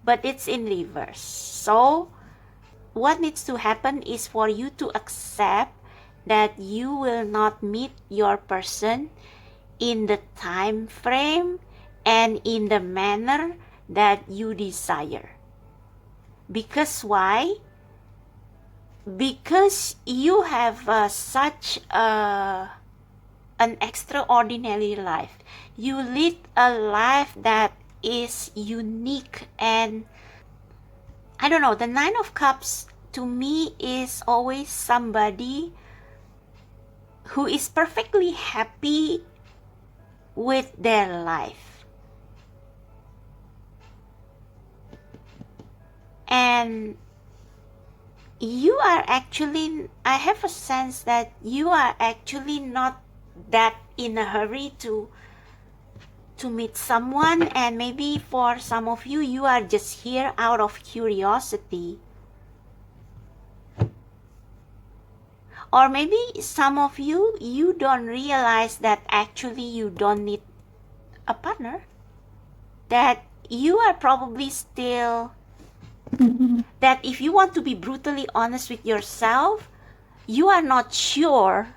But it's in reverse. So what needs to happen is for you to accept that you will not meet your person in the time frame and in the manner that you desire. Because why? Because you have such an extraordinary life. You lead a life that is unique, and I don't know, the Nine of Cups to me is always somebody who is perfectly happy with their life. And you are actually, I have a sense that you are actually not that in a hurry to meet someone, and maybe for some of you, you are just here out of curiosity. Or maybe some of you, you don't realize that actually you don't need a partner, that you are probably still that if you want to be brutally honest with yourself, you are not sure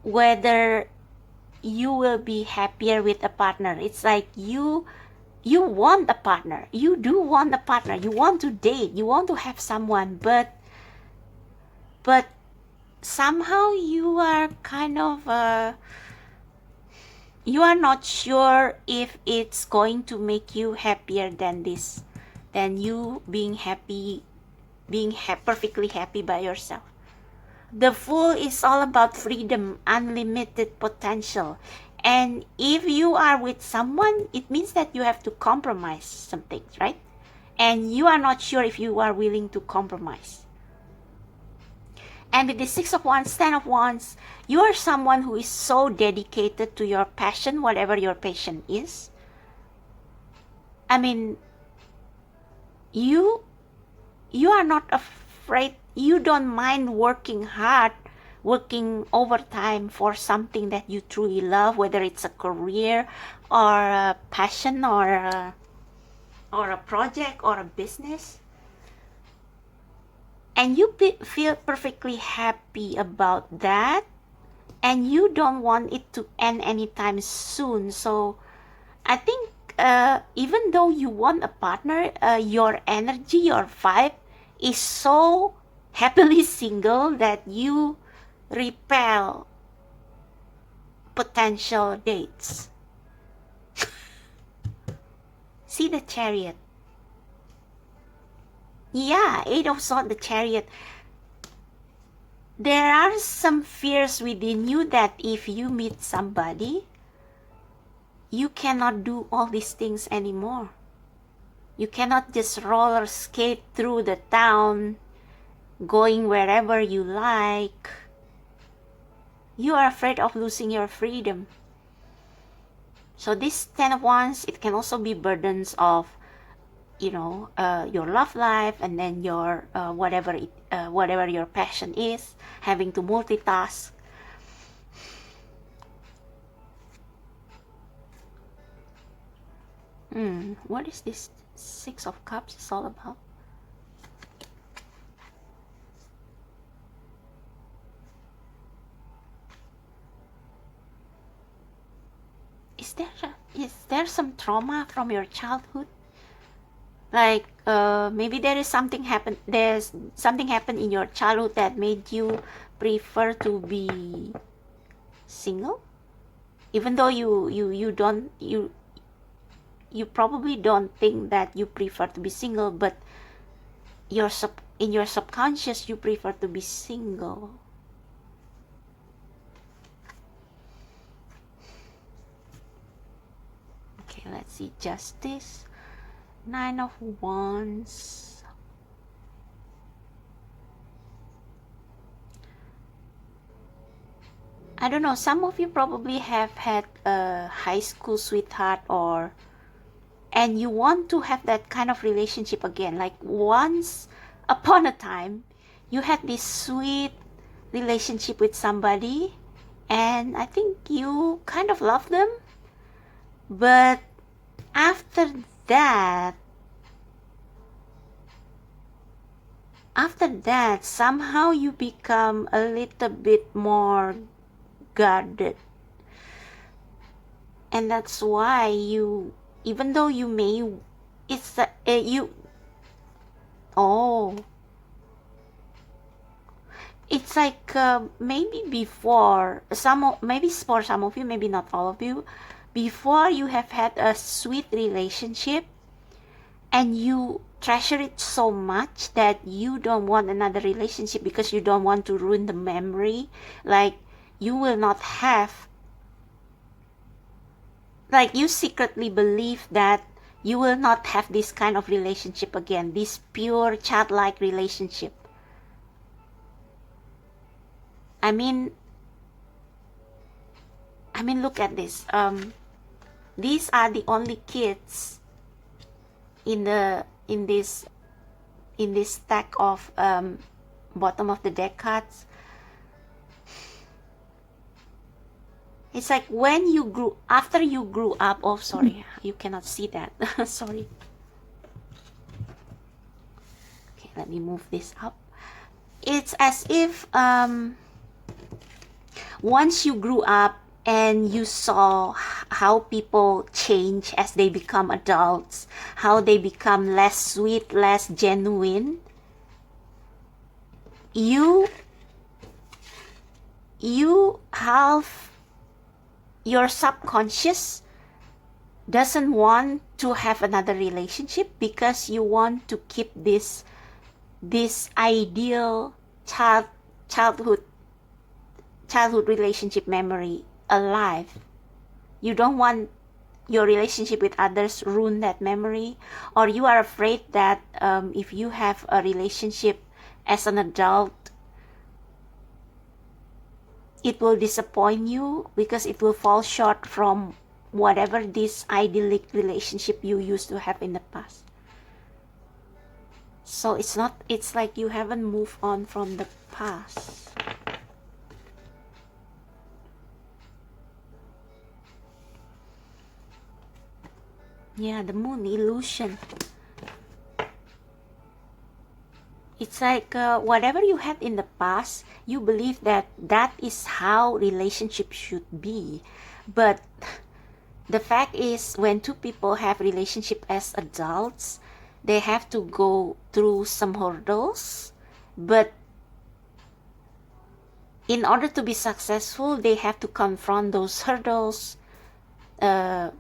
whether you will be happier with a partner. It's like you want a partner. You do want a partner. You want to date. You want to have someone, but somehow you are kind of you are not sure if it's going to make you happier than this, than you being happy, perfectly happy by yourself. The Fool is all about freedom, unlimited potential. And if you are with someone, it means that you have to compromise some things, right? And you are not sure if you are willing to compromise. And with the Six of Wands, Ten of Wands, you are someone who is so dedicated to your passion, whatever your passion is. I mean, you are not afraid. You don't mind working hard, working overtime for something that you truly love, whether it's a career or a passion or a project or a business. And you feel perfectly happy about that, and you don't want it to end anytime soon. So I think even though you want a partner, your energy, your vibe is so happily single that you repel potential dates. See the Chariot. Yeah, Eight of Swords, the Chariot. There are some fears within you that if you meet somebody, you cannot do all these things anymore. You cannot just roller skate through the town, going wherever you like. You are afraid of losing your freedom. So this 10 of Wands, it can also be burdens of, your love life, and then your whatever your passion is, having to multitask. What is this 6 of Cups is all about? Is there some trauma from your childhood? Like maybe there's something happened in your childhood that made you prefer to be single, even though you probably don't think that you prefer to be single, but in your subconscious you prefer to be single. Okay, let's see. Justice, 9 of Wands. I don't know, some of you probably have had a high school sweetheart, and you want to have that kind of relationship again. Like once upon a time, you had this sweet relationship with somebody, and I think you kind of love them. But after that, somehow you become a little bit more guarded. And that's why you, even though you may, it's it's like maybe before, maybe for some of you, maybe not all of you, before you have had a sweet relationship and you treasure it so much that you don't want another relationship because you don't want to ruin the memory. Like you will not have, like you secretly believe that you will not have this kind of relationship again, this pure childlike relationship. I mean look at this. These are the only kids in this stack of bottom of the deck cards. It's like after you grew up. Oh, sorry, you cannot see that. Sorry. Okay, let me move this up. It's as if once you grew up and you saw how people change as they become adults, how they become less sweet, less genuine, you have, your subconscious doesn't want to have another relationship because you want to keep this ideal childhood relationship memory alive. You don't want your relationship with others ruin that memory, or you are afraid that if you have a relationship as an adult, it will disappoint you because it will fall short from whatever this idyllic relationship you used to have in the past. So it's like you haven't moved on from the past. Yeah, the Moon, illusion. It's like whatever you had in the past, you believe that is how relationships should be. But the fact is, when two people have relationship as adults, they have to go through some hurdles. But in order to be successful, they have to confront those hurdles.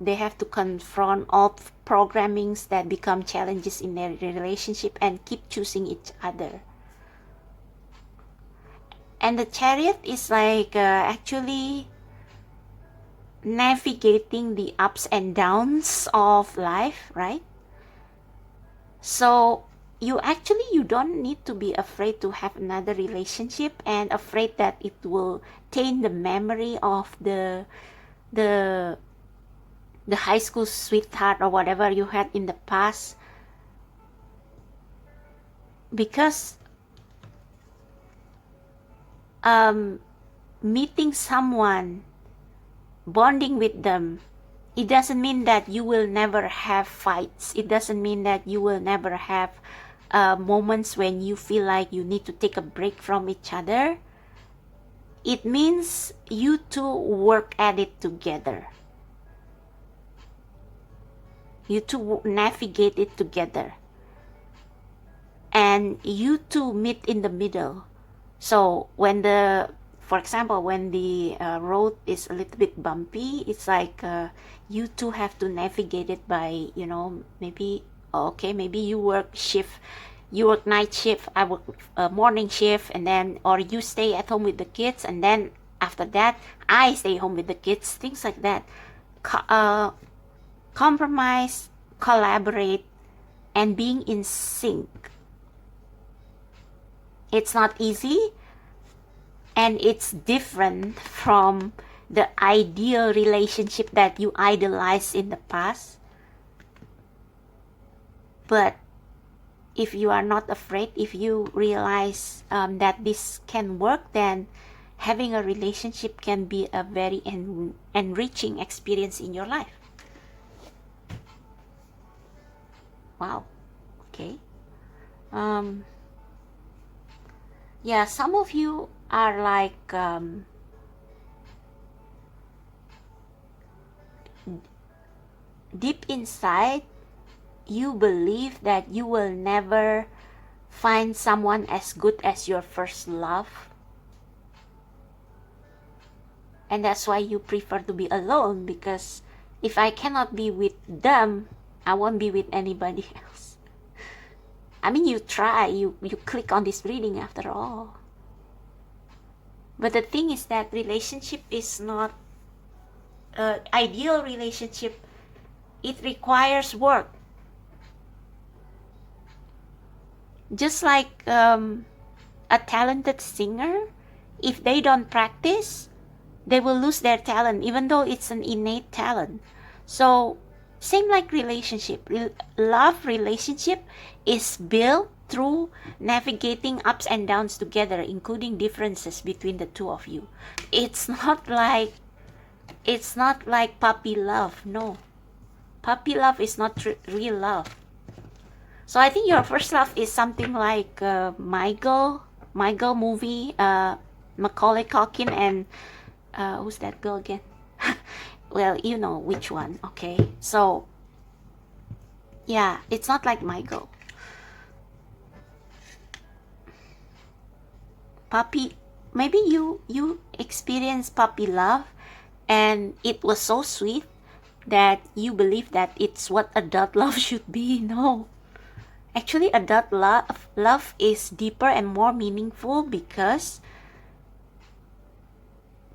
They have to confront all programmings that become challenges in their relationship and keep choosing each other. And the Chariot is like actually navigating the ups and downs of life, right? So you don't need to be afraid to have another relationship and afraid that it will taint the memory of the the high school sweetheart or whatever you had in the past, because meeting someone, bonding with them, it doesn't mean that you will never have fights. It doesn't mean that you will never have moments when you feel like you need to take a break from each other. It means you two work at it together. You two navigate it together. And you two meet in the middle. So when for example, when the road is a little bit bumpy, it's like you two have to navigate it by, maybe, okay, maybe you work night shift, I work morning shift, and then, or you stay at home with the kids, and then after that, I stay home with the kids, things like that. Compromise, collaborate, and being in sync. It's not easy, and it's different from the ideal relationship that you idolized in the past. But if you are not afraid, if you realize that this can work, then having a relationship can be a very enriching experience in your life. Wow. Okay. Yeah, some of you are like deep inside, you believe that you will never find someone as good as your first love, and that's why you prefer to be alone, because if I cannot be with them, I won't be with anybody else. I mean, you try, you click on this reading after all. But the thing is that relationship is not ideal relationship. It requires work. Just like a talented singer, if they don't practice, they will lose their talent, even though it's an innate talent. So same like relationship. Love relationship is built through navigating ups and downs together, including differences between the two of you. It's not like puppy love. No, puppy love is not real love. So I think your first love is something like My Girl movie, Macaulay Culkin and who's that girl again? Well, you know which one. Okay, so yeah, it's not like My Girl. Puppy, maybe you experienced puppy love and it was so sweet that you believe that it's what adult love should be. No, actually adult love is deeper and more meaningful because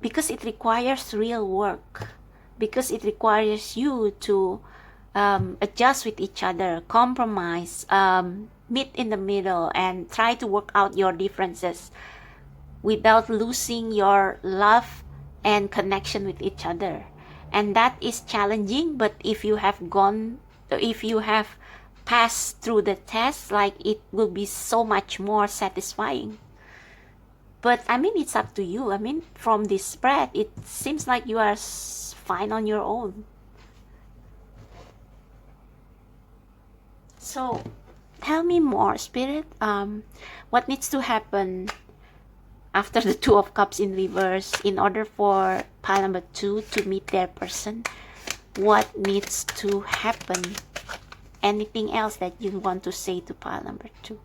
it requires real work, because it requires you to adjust with each other, compromise, meet in the middle, and try to work out your differences without losing your love and connection with each other. And that is challenging, but if you have passed through the test, like, it will be so much more satisfying. But I mean, it's up to you. I mean, from this spread, it seems like you are fine on your own. So tell me more, Spirit. What needs to happen after the Two of Cups in reverse in order for pile number 2 to meet their person? What needs to happen? Anything else that you want to say to pile number 2?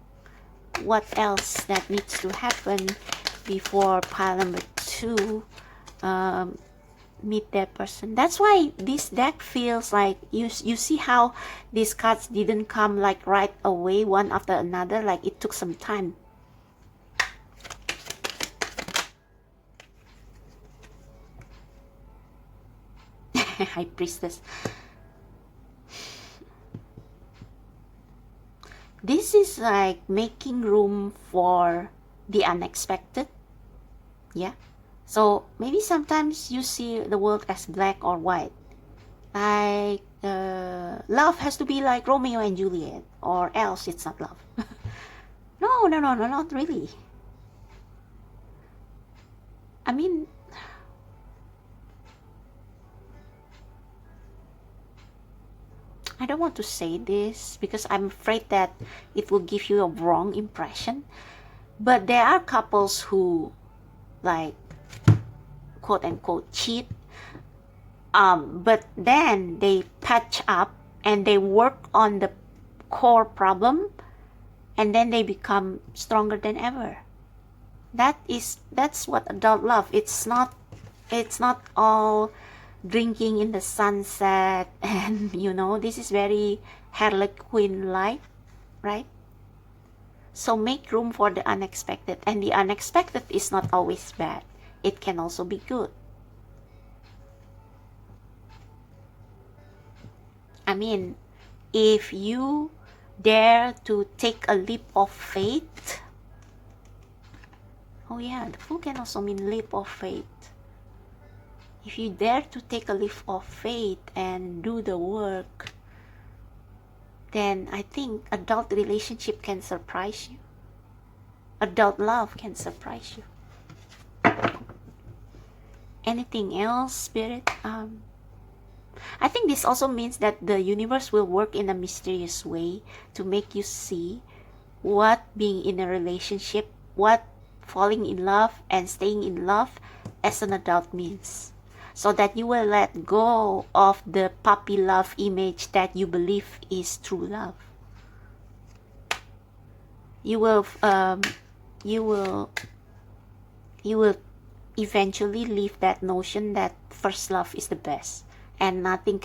What else that needs to happen before pile number 2 meet their person? That's why this deck feels like you see how these cards didn't come like right away, one after another, like it took some time. High Priestess. This is like making room for the unexpected. Yeah. So maybe sometimes you see the world as black or white. Like love has to be like Romeo and Juliet, or else it's not love. No, no, no, no, not really. I mean, I don't want to say this because I'm afraid that it will give you a wrong impression. But there are couples who, like, quote unquote, cheat. But then they patch up and they work on the core problem, and then they become stronger than ever. That's what adult love. It's not all drinking in the sunset and this is very Harlequin like, right? So make room for the unexpected, and the unexpected is not always bad. It can also be good. I mean, if you dare to take a leap of faith. Oh yeah, the Fool can also mean leap of faith. If you dare to take a leap of faith and do the work, then I think adult relationship can surprise you. Adult love can surprise you. Anything else, Spirit? I think this also means that the universe will work in a mysterious way to make you see what being in a relationship, what falling in love and staying in love as an adult means, so that you will let go of the puppy love image that you believe is true love. You will eventually leave that notion that first love is the best and nothing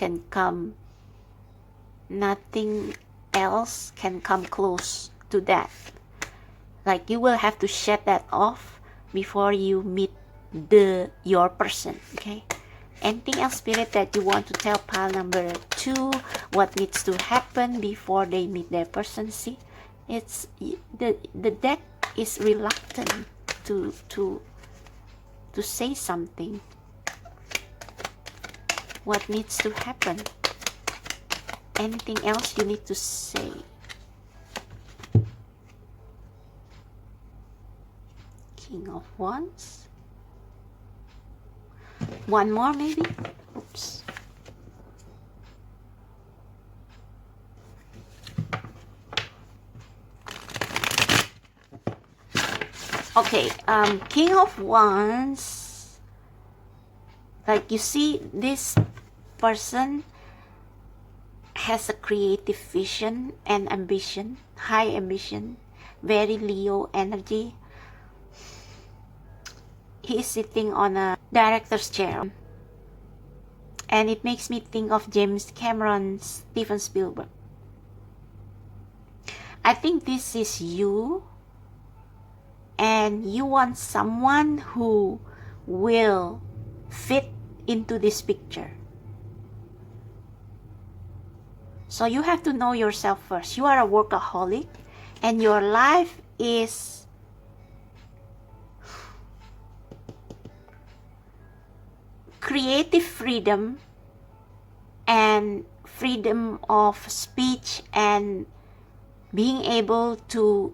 else can come close to that. Like, you will have to shed that off before you meet your person. Okay, anything else, Spirit, that you want to tell pile number 2? What needs to happen before they meet their person? See, it's the deck is reluctant to say something. What needs to happen? Anything else you need to say? King of Wands. One more maybe? Oops. Okay, King of Wands. Like, you see, this person has a creative vision and ambition, high ambition, very Leo energy. He is sitting on a director's chair, and it makes me think of James Cameron, Steven Spielberg. I think this is you, and you want someone who will fit into this picture. So you have to know yourself first. You are a workaholic, and your life is creative freedom and freedom of speech and being able to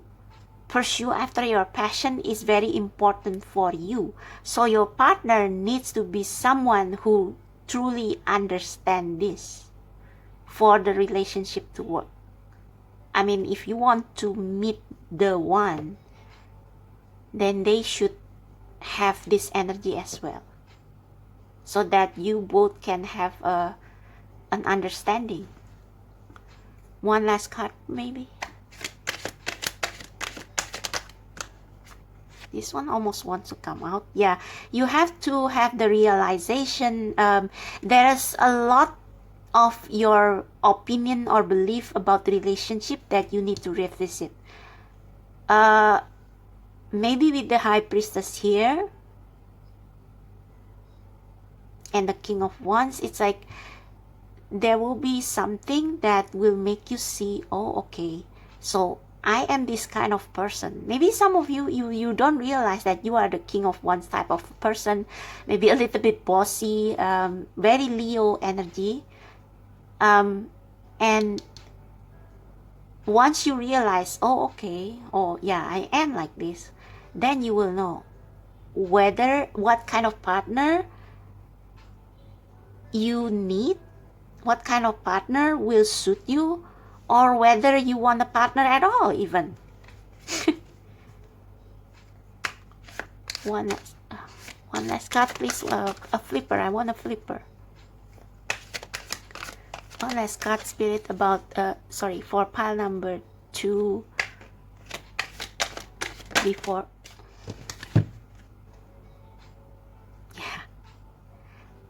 pursue after your passion is very important for you. So your partner needs to be someone who truly understands this for the relationship to work. I mean, if you want to meet the one, then they should have this energy as well, so that you both can have an understanding. One last card maybe. This one almost wants to come out. Yeah, you have to have the realization. There's a lot of your opinion or belief about the relationship that you need to revisit. Maybe with the High Priestess here and the King of Wands, it's like there will be something that will make you see, oh, okay, So I am this kind of person. Maybe some of you don't realize that you are the king of one type of person, maybe a little bit bossy, very Leo energy. And once you realize, oh, okay, oh, yeah, I am like this, then you will know what kind of partner you need, what kind of partner will suit you, or whether you want a partner at all, even. one last card, please. A flipper. I want a flipper. One last card, Spirit, about sorry, for pile number 2 before.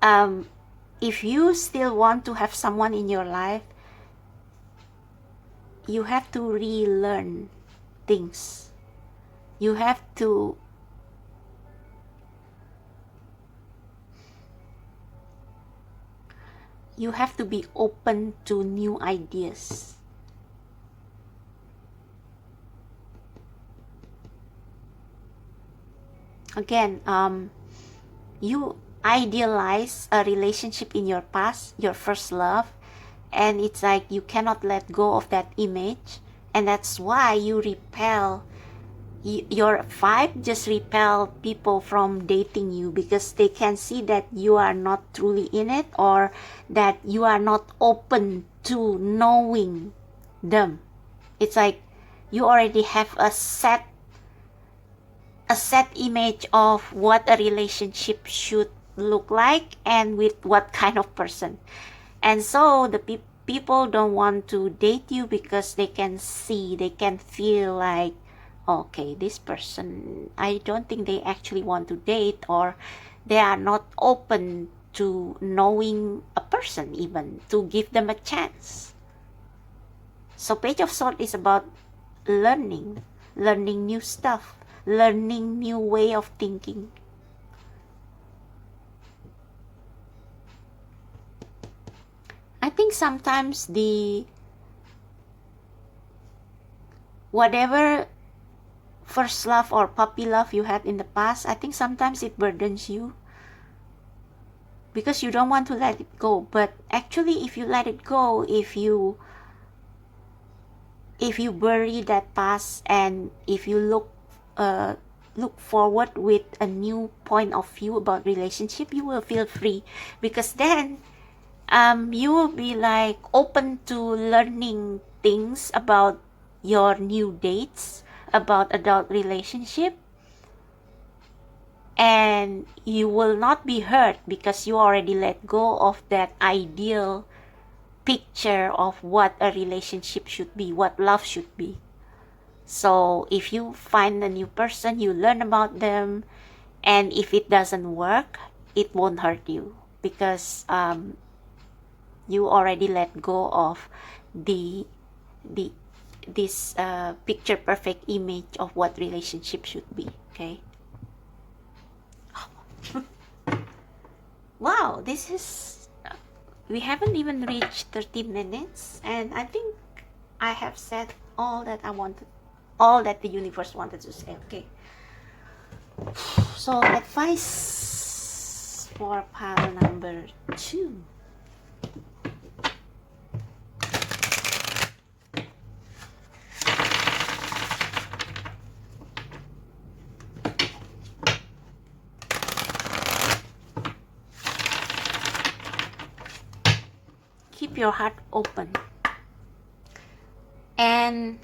Yeah. If you still want to have someone in your life, you have to relearn things. You have to be open to new ideas. Again, you idealize a relationship in your past, your first love, and it's like you cannot let go of that image, and that's why you repel. Your 5 just repel people from dating you because they can see that you are not truly in it, or that you are not open to knowing them. It's like you already have a set image of what a relationship should look like and with what kind of person. And so the people don't want to date you because they can see, they can feel like, okay, this person, I don't think they actually want to date, or they are not open to knowing a person, even to give them a chance. So Page of Swords is about learning new stuff, learning new way of thinking. I think sometimes whatever first love or puppy love you had in the past, I think sometimes it burdens you because you don't want to let it go. But actually, if you let it go, if you bury that past, and if you look forward with a new point of view about relationship, you will feel free, because then you will be like open to learning things about your new dates, about adult relationship, and you will not be hurt because you already let go of that ideal picture of what a relationship should be, what love should be. So if you find a new person, you learn about them, and if it doesn't work, it won't hurt you because you already let go of this picture perfect image of what relationship should be. Okay. Wow, this is we haven't even reached 30 minutes, and I think I have said all that I wanted, all that the universe wanted to say. Okay. So advice for pile number 2. Keep your heart open, and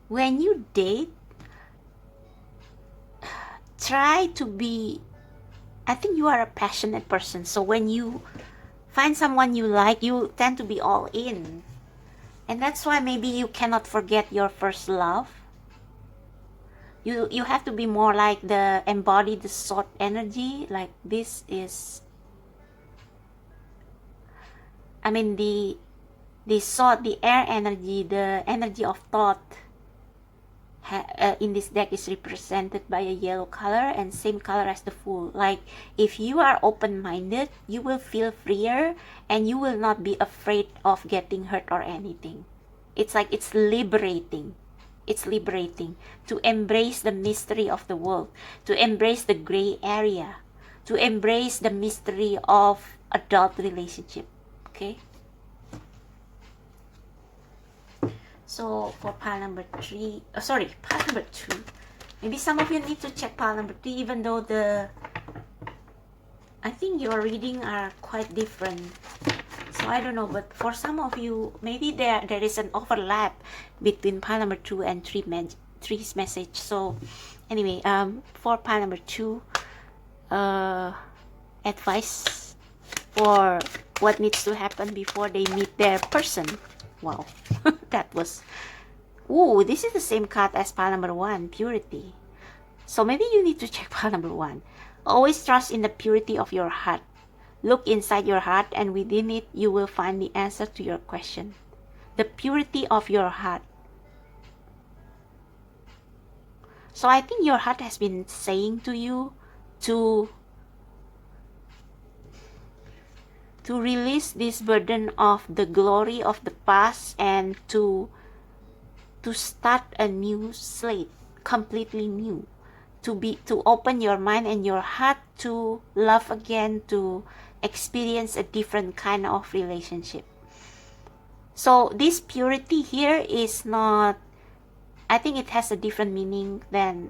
when you date, try to be, I think you are a passionate person, so when you find someone you like, you tend to be all in, and that's why maybe you cannot forget your first love. You have to be more like the embodied sword energy, like this is, I mean, the sword, the air energy, the energy of thought in this deck is represented by a yellow color, and same color as the Fool. Like, if you are open-minded, you will feel freer, and you will not be afraid of getting hurt or anything. It's like it's liberating. It's liberating to embrace the mystery of the world, to embrace the gray area, to embrace the mystery of adult relationship. Okay. So for pile number 3, pile number 2. Maybe some of you need to check pile number 3, even though I think your reading are quite different. So I don't know, but for some of you, maybe there is an overlap between pile number 2 and 3's message. So anyway, for pile number 2, advice for what needs to happen before they meet their person. Wow. That was, ooh, this is the same card as pile number 1, purity. So maybe you need to check pile number 1. Always trust in the purity of your heart. Look inside your heart, and within it you will find the answer to your question. The purity of your heart. So I think your heart has been saying to you to release this burden of the glory of the past and to start a new slate, completely new. To open your mind and your heart to love again, to experience a different kind of relationship. So this purity here is not, I think it has a different meaning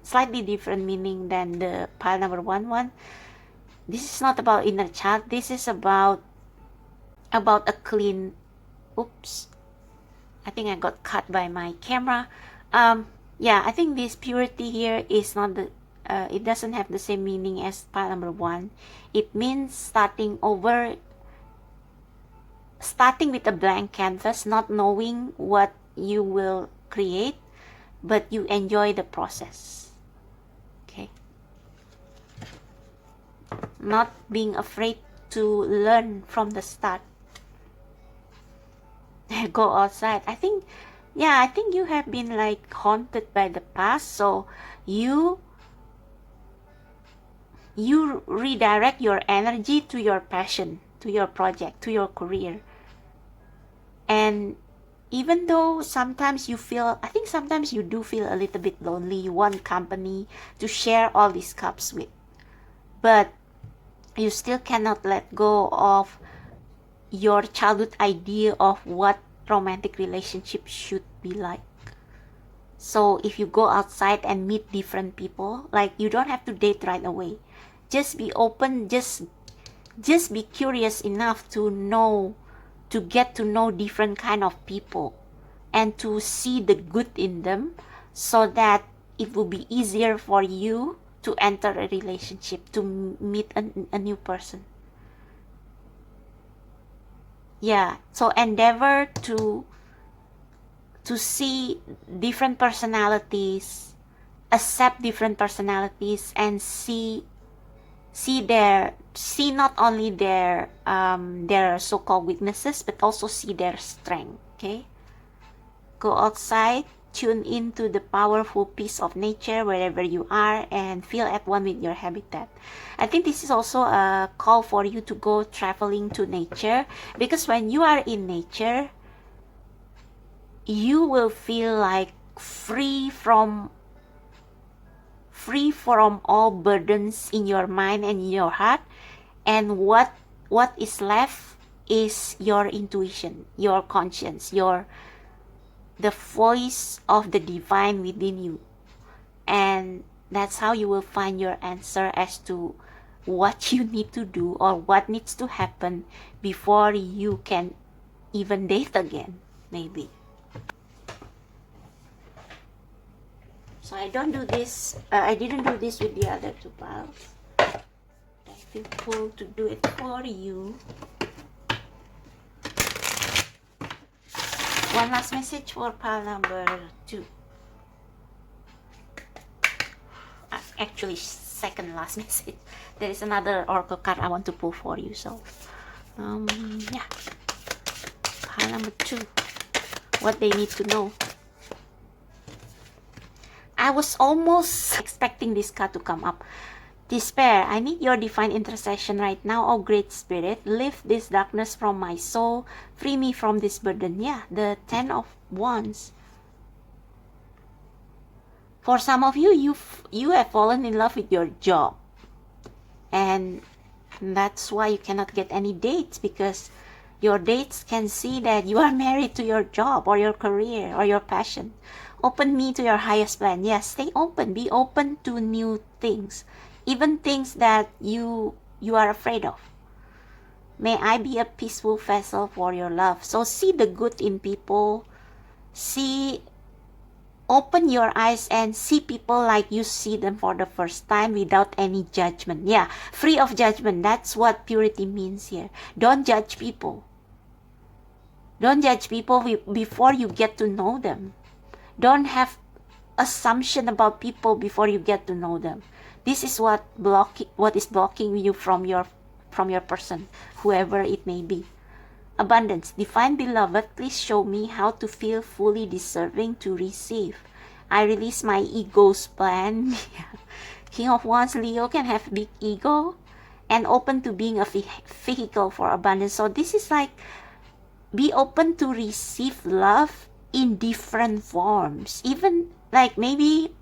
slightly different meaning than the pile number 1. This is not about inner child. This is about a clean, oops, I think I got cut by my camera. Yeah, I think this purity here is not the, it doesn't have the same meaning as pile number 1. It means starting over, starting with a blank canvas, not knowing what you will create, but you enjoy the process. Okay. Not being afraid to learn from the start. Go outside. I think you have been like haunted by the past, so you redirect your energy to your passion, to your project, to your career. And even though sometimes you feel, I think sometimes you do feel a little bit lonely, you want company to share all these cups with, but you still cannot let go of your childhood idea of what romantic relationship should be like. So if you go outside and meet different people, like you don't have to date right away. Just be open, just be curious enough to get to know different kind of people and to see the good in them, so that it will be easier for you to enter a relationship, to meet a new person. Yeah, so endeavor to see different personalities, accept different personalities, and see not only their so-called weaknesses, but also see their strength. Okay, go outside, tune into the powerful piece of nature wherever you are, and feel at one with your habitat. I think this is also a call for you to go traveling to nature, because when you are in nature, you will feel like free from all burdens in your mind and in your heart, and what is left is your intuition, your conscience, the voice of the divine within you. And that's how you will find your answer as to what you need to do or what needs to happen before you can even date again, maybe. So I didn't do this with the other 2 piles. I feel pull to do it for you. One last message for pile number 2. Actually, second last message. There is another oracle card I want to pull for you. So, yeah. Pile number 2. What they need to know. I was almost expecting this card to come up. Despair. I need your divine intercession right now, oh great spirit. Lift this darkness from my soul. Free me from this burden. Yeah, the 10 of once. For some of you, you have fallen in love with your job, and that's why you cannot get any dates, because your dates can see that you are married to your job or your career or your passion. Open me to your highest plan. Yes, stay open. Be open to new things, even things that you are afraid of. May I be a peaceful vessel for your love. So see the good in people. Open your eyes and see people like you see them for the first time, without any judgment. Yeah, free of judgment. That's what purity means here. Don't judge people. Don't judge people before you get to know them. Don't have assumption about people before you get to know them. This is what is blocking you from your person, whoever it may be. Abundance. Divine beloved, please show me how to feel fully deserving to receive. I release my ego's plan. King of Wands, Leo can have big ego and open to being a vehicle for abundance. So this is like, be open to receive love in different forms. Even like maybe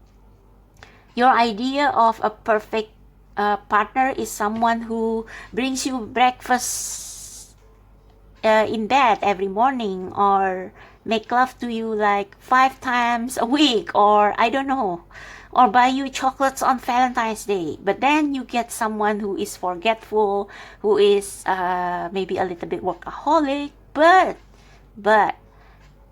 your idea of a perfect partner is someone who brings you breakfast in bed every morning, or make love to you like 5 times a week, or I don't know, or buy you chocolates on Valentine's Day. But then you get someone who is forgetful, who is maybe a little bit workaholic, but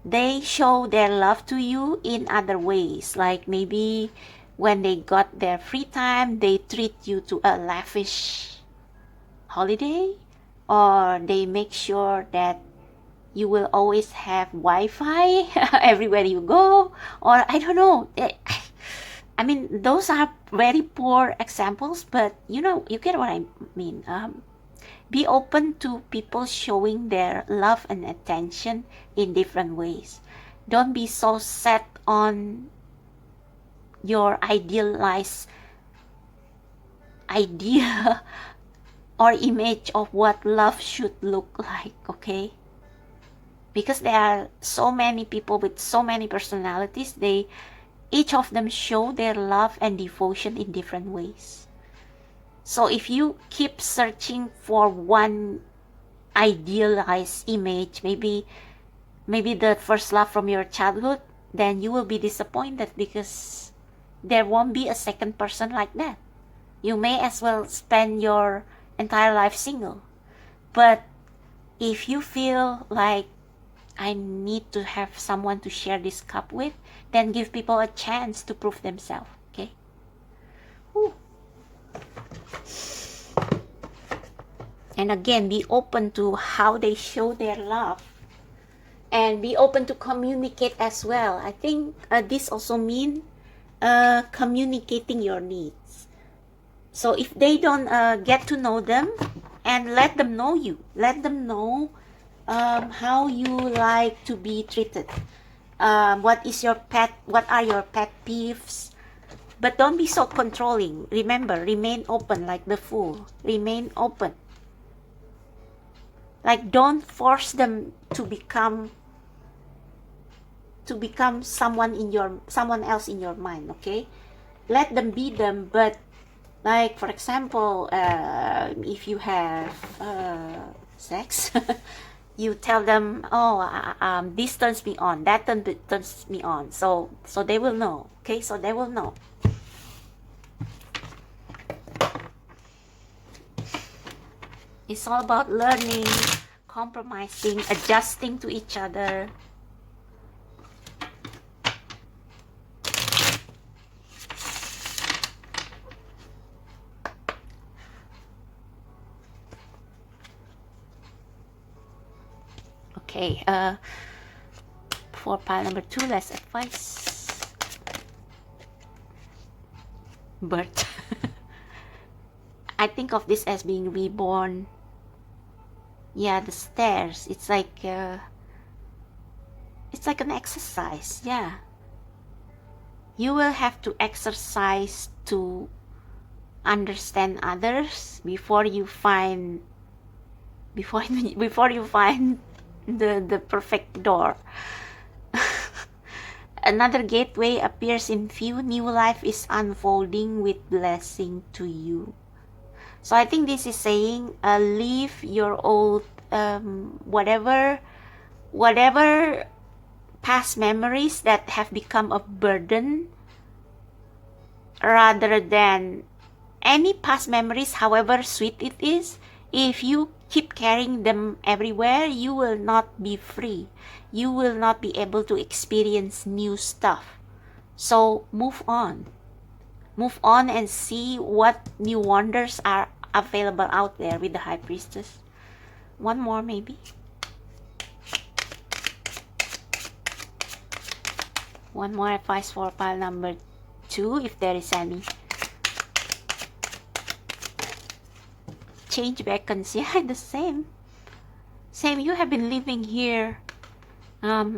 they show their love to you in other ways. Like maybe when they got their free time, they treat you to a lavish holiday, or they make sure that you will always have Wi-Fi everywhere you go, or I don't know. I mean, those are very poor examples, but you know, you get what I mean. Be open to people showing their love and attention in different ways. Don't be so set on your idealized idea or image of what love should look like, okay? Because there are so many people with so many personalities, each of them show their love and devotion in different ways. So if you keep searching for one idealized image, maybe the first love from your childhood, then you will be disappointed, because there won't be a second person like that. You may as well spend your entire life single. But if you feel like, I need to have someone to share this cup with, then give people a chance to prove themselves, okay? Whew. And again, be open to how they show their love, and be open to communicate as well. I think this also means communicating your needs. So if they don't get to know them, and let them know you, let them know how you like to be treated. What are your pet peeves? But don't be so controlling. Remember, remain open like the Fool. Remain open. Like, don't force them to become someone else in your mind, okay? Let them be them, but like, for example, if you have sex, you tell them, oh, this turns me on, that turns me on, so they will know, okay? So they will know. It's all about learning, compromising, adjusting to each other. Okay, for pile number 2, let's advise. Birth. I think of this as being reborn. Yeah, the stairs. It's like an exercise. Yeah, you will have to exercise to understand others before you find the perfect door. Another gateway appears in view. New life is unfolding with blessing to you. So I think this is saying, leave your old, whatever past memories that have become a burden, rather than any past memories, however sweet it is. If you keep carrying them everywhere, you will not be free. You will not be able to experience new stuff. So move on. Move on and see what new wonders are available out there with the High Priestess. One more maybe. One more advice for pile number 2, if there is any. Change beckons. Yeah, the same. Same, you have been living here,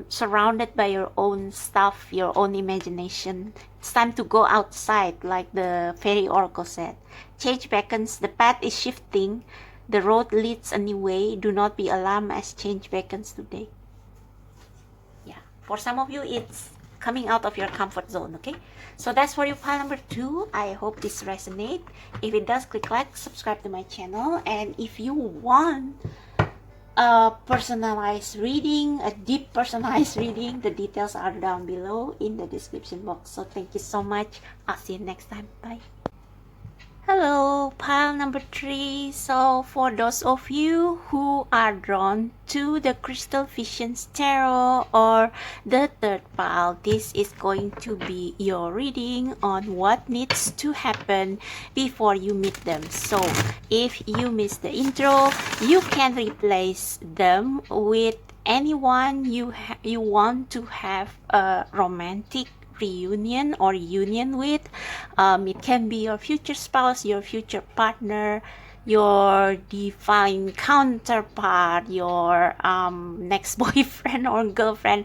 surrounded by your own stuff, your own imagination. It's time to go outside, like the fairy oracle said. Change beckons. The path is shifting. The road leads a new way. Do not be alarmed as change beckons today. Yeah, for some of you, it's coming out of your comfort zone. Okay, so that's for you, pile number 2. I hope this resonates. If it does, click like, subscribe to my channel, and if you want a personalized reading, a deep personalized reading, the details are down below in the description box. So thank you so much. I'll see you next time. Bye. Hello, pile number 3. So for those of you who are drawn to the Crystal Visions Tarot or the third pile, this is going to be your reading on what needs to happen before you meet them. So if you missed the intro, you can replace them with anyone you want to have a romantic reunion or union with. It can be your future spouse, your future partner, your divine counterpart, your next boyfriend or girlfriend.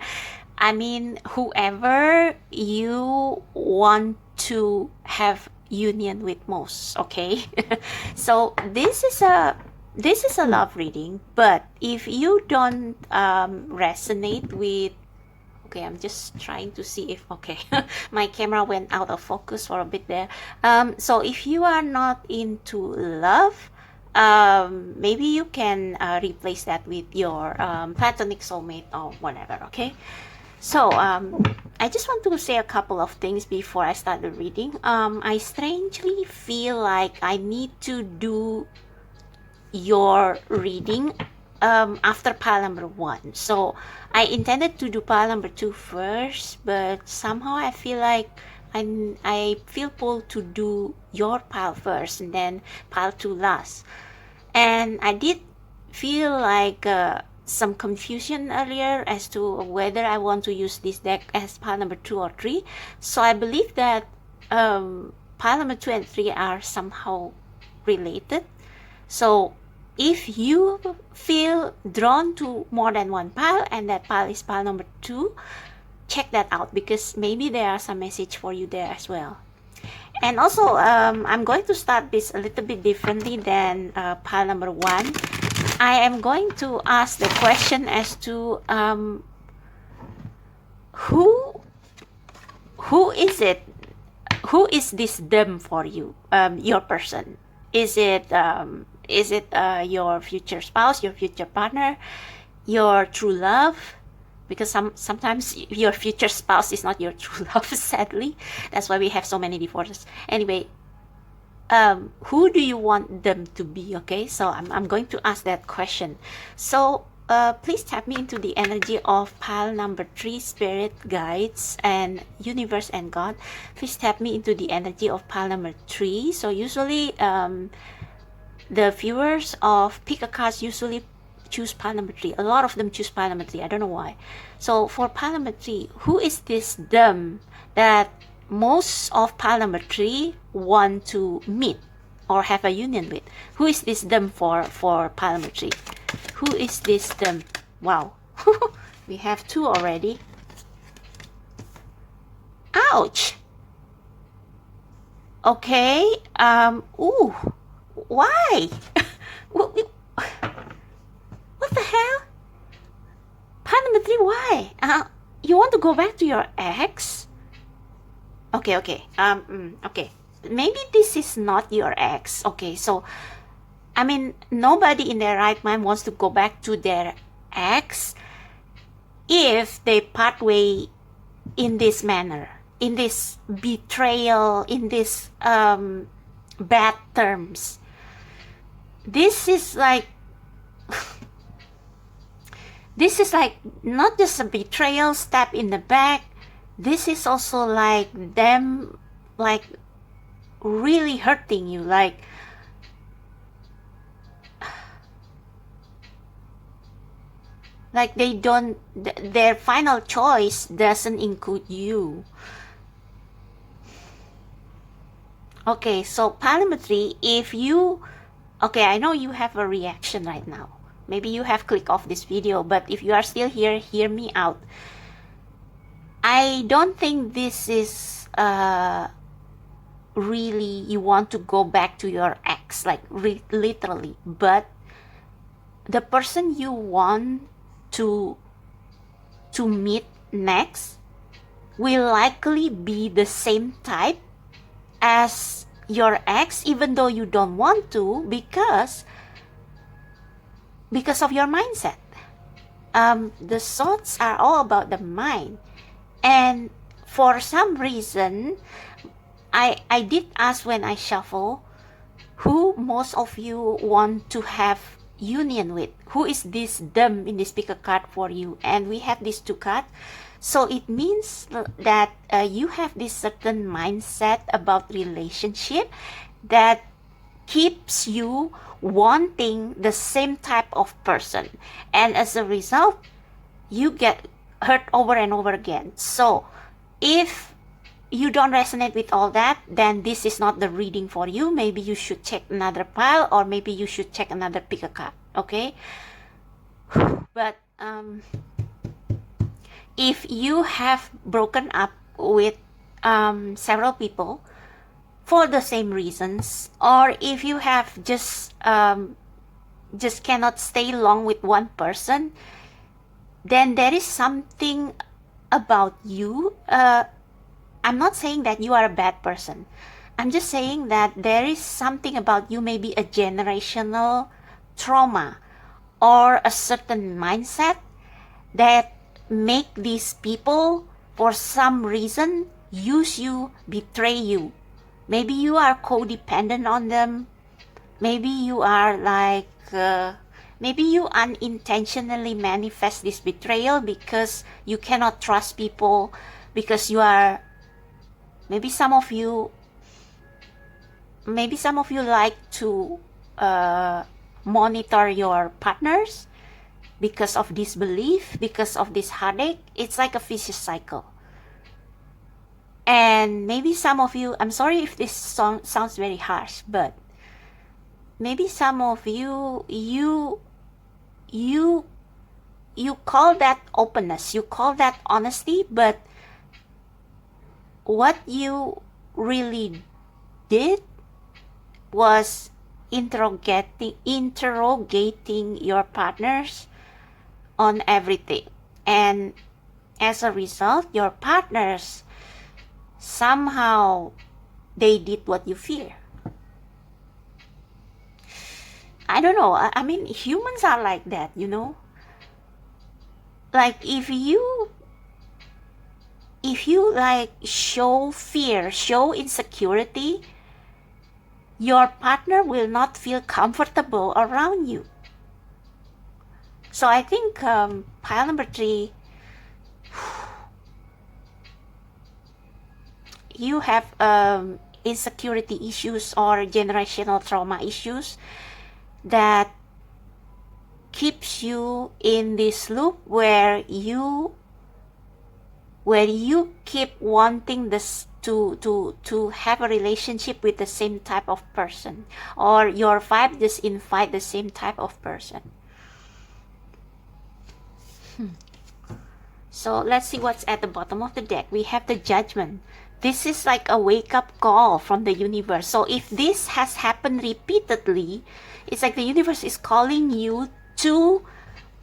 I mean, whoever you want to have union with most. Okay. So this is a love reading, but if you don't resonate with, okay, I'm just trying to see if, okay, my camera went out of focus for a bit there. So if you are not into love, maybe you can replace that with your platonic soulmate or whatever. Okay, so I just want to say a couple of things before I start the reading. I strangely feel like I need to do your reading after pile number 1. So I intended to do pile number 2 first, but somehow I feel like I feel pulled to do your pile first and then pile 2 last. And I did feel like some confusion earlier as to whether I want to use this deck as pile number 2 or 3. So I believe that pile number 2 and 3 are somehow related. So if you feel drawn to more than one pile and that pile is pile number 2, check that out, because maybe there are some message for you there as well. And also, I'm going to start this a little bit differently than pile number 1. I am going to ask the question as to who is it? Who is this them for you? Your person. Is it your future spouse, your future partner, your true love? Because sometimes your future spouse is not your true love, sadly. That's why we have so many divorces. Anyway, who do you want them to be? Okay, so I'm going to ask that question. So please tap me into the energy of pile number 3, spirit guides and universe and God. Please tap me into the energy of pile number 3. So usually the viewers of Pick a Card usually choose pile number 3. A lot of them choose pile number 3. I don't know why. So for pile number 3, who is this them that most of pile number 3 want to meet or have a union with? Who is this them for pile number 3? Who is this them? Wow. We have 2 already. Ouch. Okay. Ooh. Why? What the hell? Pile number 3, why? you want to go back to your ex? Okay, okay. Maybe this is not your ex. Okay, so I mean, nobody in their right mind wants to go back to their ex if they part way in this manner, in this betrayal, in this bad terms. This is like this is like not just a betrayal, stab in the back. This is also like them like really hurting you, like they don't, their final choice doesn't include you. Okay, so Polymetry, if you, okay, I know you have a reaction right now. Maybe you have clicked off this video, but if you are still here, hear me out. I don't think this is really you want to go back to your ex, like literally, but the person you want to meet next will likely be the same type as your ex, even though you don't want to, because of your mindset. The thoughts are all about the mind, and for some reason I did ask when I shuffle who most of you want to have union with, who is this them in this picker card for you, and we have these two cards. So it means that you have this certain mindset about relationship that keeps you wanting the same type of person, and as a result you get hurt over and over again. So if you don't resonate with all that, then this is not the reading for you. Maybe you should check another pile, or maybe you should check another pick a card. Okay, but if you have broken up with several people for the same reasons, or if you have just cannot stay long with one person, then there is something about you. I'm not saying that you are a bad person. I'm just saying that there is something about you, maybe a generational trauma or a certain mindset that make these people for some reason use you, betray you. Maybe you are codependent on them. Maybe you are like maybe you unintentionally manifest this betrayal because you cannot trust people, because you are, maybe some of you like to monitor your partners because of this belief, because of this heartache. It's like a vicious cycle. And maybe some of you, I'm sorry if this sounds very harsh, but maybe some of you, you call that openness, you call that honesty, but what you really did was interrogating your partners on everything, and as a result your partners somehow they did what you fear. I don't know, I mean humans are like that, you know. Like if you like show fear, show insecurity, your partner will not feel comfortable around you. So I think pile number 3, you have insecurity issues or generational trauma issues that keeps you in this loop where you keep wanting this to have a relationship with the same type of person, or your vibe just invite the same type of person. So let's see what's at the bottom of the deck. We have the Judgment. This is like a wake-up call from the universe. So if this has happened repeatedly, it's like the universe is calling you to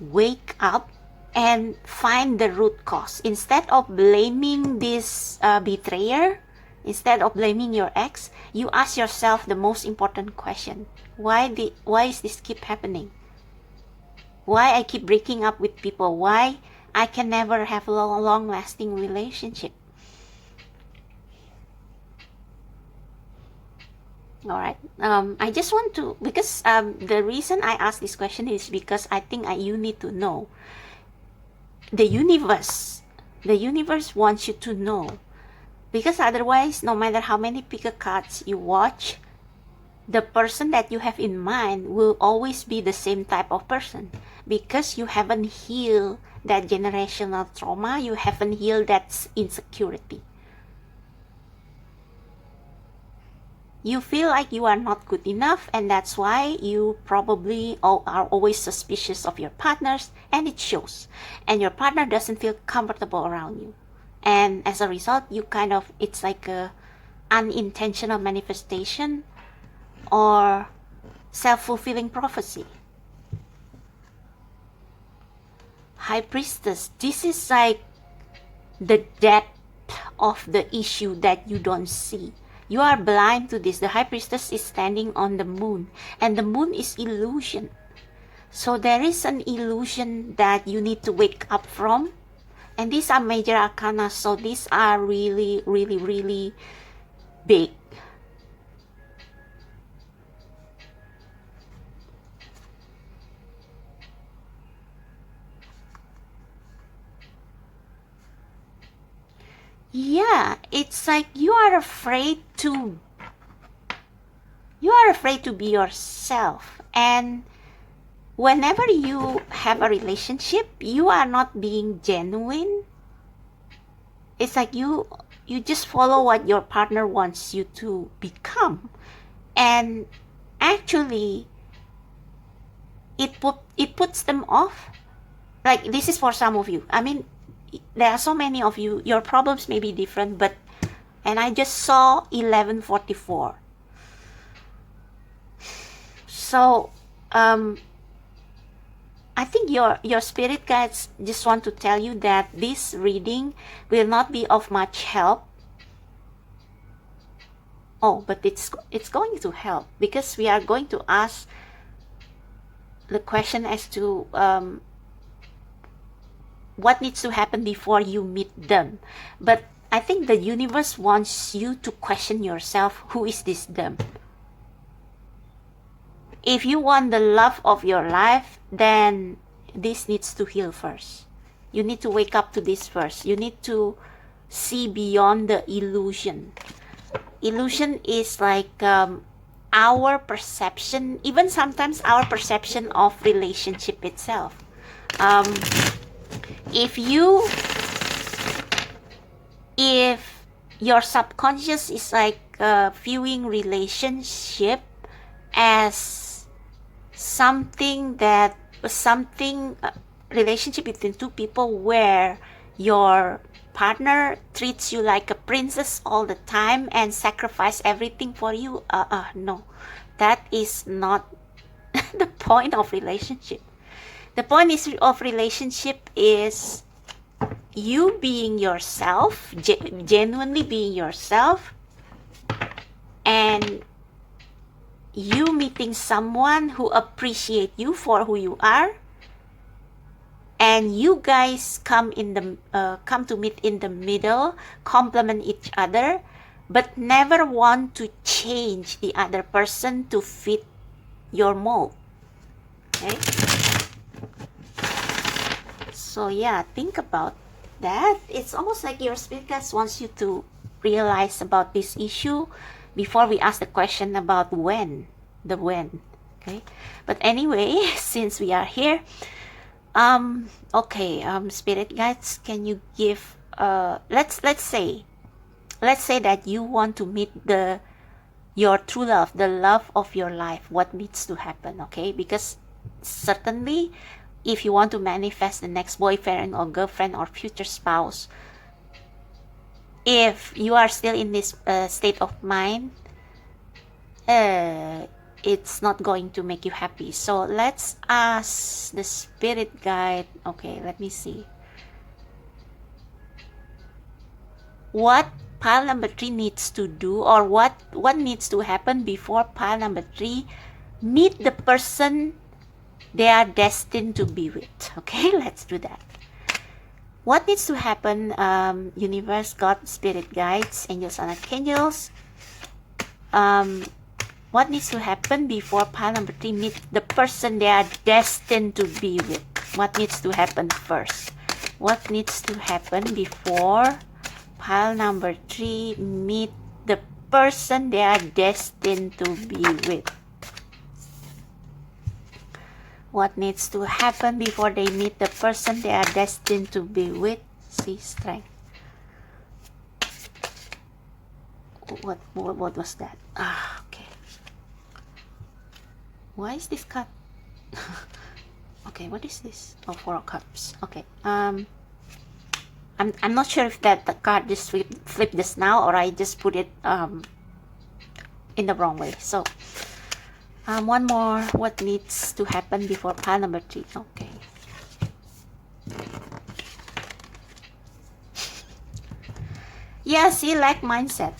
wake up and find the root cause. Instead of blaming this betrayer, instead of blaming your ex, you ask yourself the most important question. Why is this keep happening? Why I keep breaking up with people? Why I can never have a long-lasting relationship? All right. I just want to, because the reason I ask this question is because I think you need to know. The universe wants you to know, because otherwise, no matter how many pick cards you watch, the person that you have in mind will always be the same type of person, because you haven't healed that generational trauma, you haven't healed that insecurity. You feel like you are not good enough, and that's why you probably are always suspicious of your partners, and it shows. And your partner doesn't feel comfortable around you. And as a result, you kind of, it's like a unintentional manifestation or self-fulfilling prophecy. High Priestess, this is like the depth of the issue that you don't see. You are blind to this. The High Priestess is standing on the moon, and the moon is illusion. So there is an illusion that you need to wake up from. And these are major arcana, so these are really, really, really big. Yeah, it's like you are afraid to be yourself, and whenever you have a relationship, you are not being genuine. It's like you just follow what your partner wants you to become, and actually it puts them off. Like, this is for some of you. I mean, there are so many of you, your problems may be different, but, and I just saw 1144. So I think your spirit guides just want to tell you that this reading will not be of much help. Oh, but it's going to help, because we are going to ask the question as to what needs to happen before you meet them. But I think the universe wants you to question yourself, who is this them? If you want the love of your life, then this needs to heal first. You need to wake up to this first. You need to see beyond the illusion. Illusion is like our perception, even sometimes our perception of relationship itself. If your subconscious is like viewing relationship as relationship between two people where your partner treats you like a princess all the time and sacrifice everything for you, no, that is not the point of relationship. The point of relationship is you being yourself, genuinely being yourself, and you meeting someone who appreciates you for who you are, and you guys come to meet in the middle, complement each other, but never want to change the other person to fit your mold. Okay? So yeah, think about that. It's almost like your spirit guides wants you to realize about this issue before we ask the question about when. Okay? But anyway, since we are here, spirit guides, can you give let's say that you want to meet your true love, the love of your life. What needs to happen? Okay? Because certainly, if you want to manifest the next boyfriend or girlfriend or future spouse, if you are still in this state of mind, it's not going to make you happy. So let's ask the spirit guide. Okay, let me see. What pile number 3 needs to do, or what needs to happen before pile number 3 meet the person they are destined to be with. Okay, let's do that. What needs to happen, universe, God, spirit guides, angels and archangels? What needs to happen before pile number 3 meet the person they are destined to be with? What needs to happen first? What needs to happen before pile number 3 meet the person they are destined to be with? What needs to happen before they meet the person they are destined to be with? See, strength. What was that? Okay. Why is this card? Okay, what is this? Oh, 4 of Cups. Okay. I'm not sure if that the card just flipped this now, or I just put it in the wrong way. So one more. What needs to happen before pile number 3? Okay. Yeah, see, like mindset.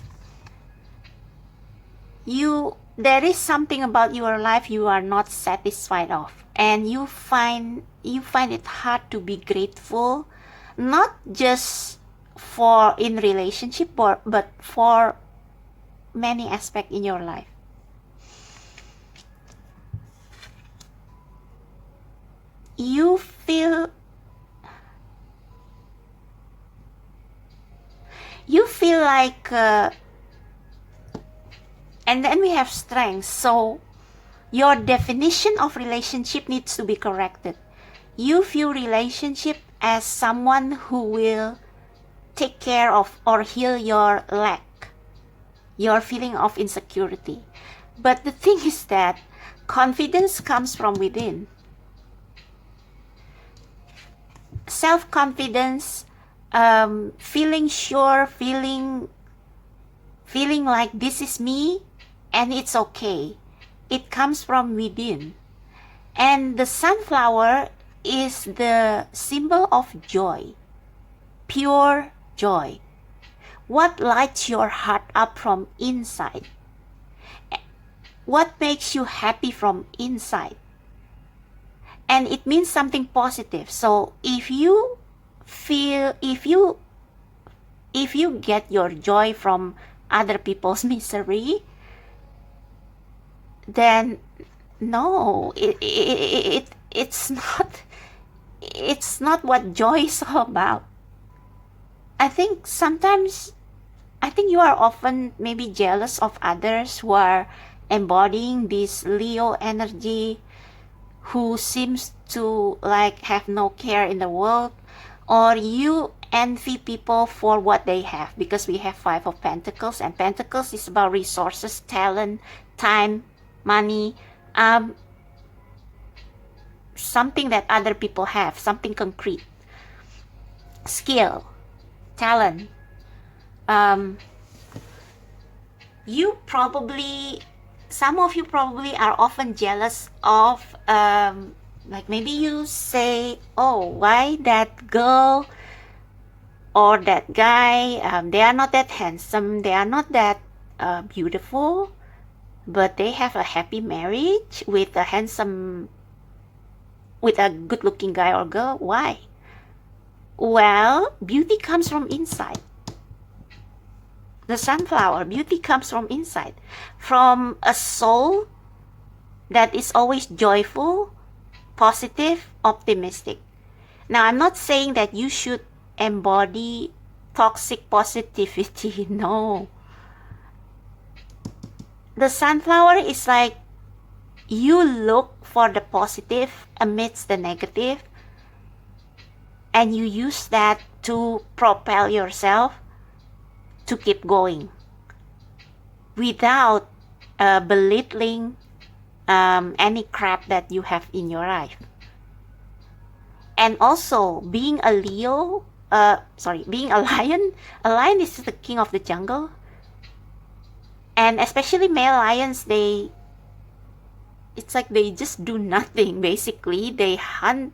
There is something about your life you are not satisfied of, and you find it hard to be grateful, not just for in relationship, but for many aspects in your life. You feel like and then we have strength. So your definition of relationship needs to be corrected. You view relationship as someone who will take care of or heal your lack, your feeling of insecurity. But the thing is that confidence comes from within. Self-confidence, feeling sure, feeling like this is me and it's okay. It comes from within. And the sunflower is the symbol of joy, pure joy. What lights your heart up from inside? What makes you happy from inside? And it means something positive. So if you get your joy from other people's misery, then no, it's not what joy is all about. I think you are often maybe jealous of others who are embodying this Leo energy, who seems to like have no care in the world, or you envy people for what they have, because we have 5 of Pentacles, and Pentacles is about resources, talent, time, money, something that other people have, something concrete, skill, talent. Some of you probably are often jealous of, like maybe you say, oh, why that girl or that guy, they are not that handsome, they are not that beautiful, but they have a happy marriage with a good looking guy or girl. Why? Well, beauty comes from inside. The sunflower, beauty comes from inside, from a soul that is always joyful, positive, optimistic. Now, I'm not saying that you should embody toxic positivity. No. The sunflower is like you look for the positive amidst the negative, and you use that to propel yourself to keep going without belittling any crap that you have in your life. And also, being a lion, a lion is the king of the jungle. And especially male lions, they it's like they just do nothing. Basically, they hunt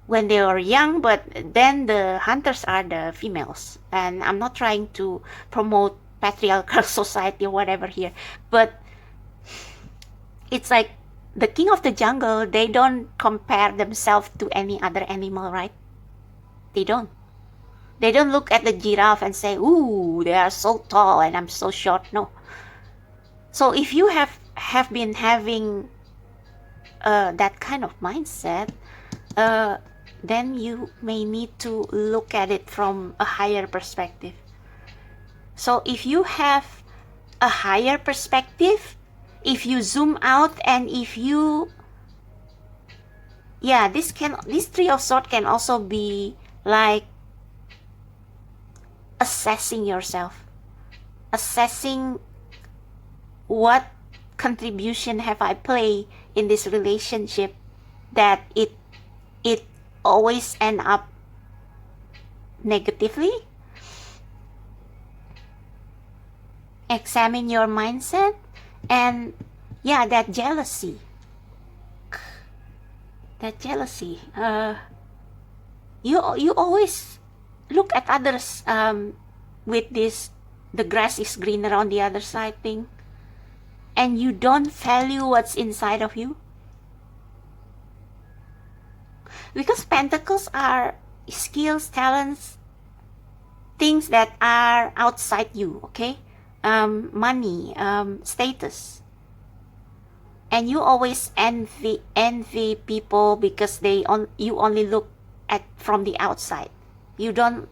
when they are young, but then the hunters are the females. And I'm not trying to promote patriarchal society or whatever here, but it's like the king of the jungle, they don't compare themselves to any other animal, right? They don't. They don't look at the giraffe and say, ooh, they are so tall and I'm so short. No. So if you have been having that kind of mindset, then you may need to look at it from a higher perspective. So if you have a higher perspective, if you zoom out and if you, yeah, this Three of Swords can also be like assessing yourself, assessing what contribution have I played in this relationship that it always end up negatively. Examine your mindset. And yeah, that jealousy, you always look at others with this the grass is greener on the other side thing, and you don't value what's inside of you, because pentacles are skills, talents, things that are outside you, okay? Money, status, and you always envy people because you only look at from the outside. You don't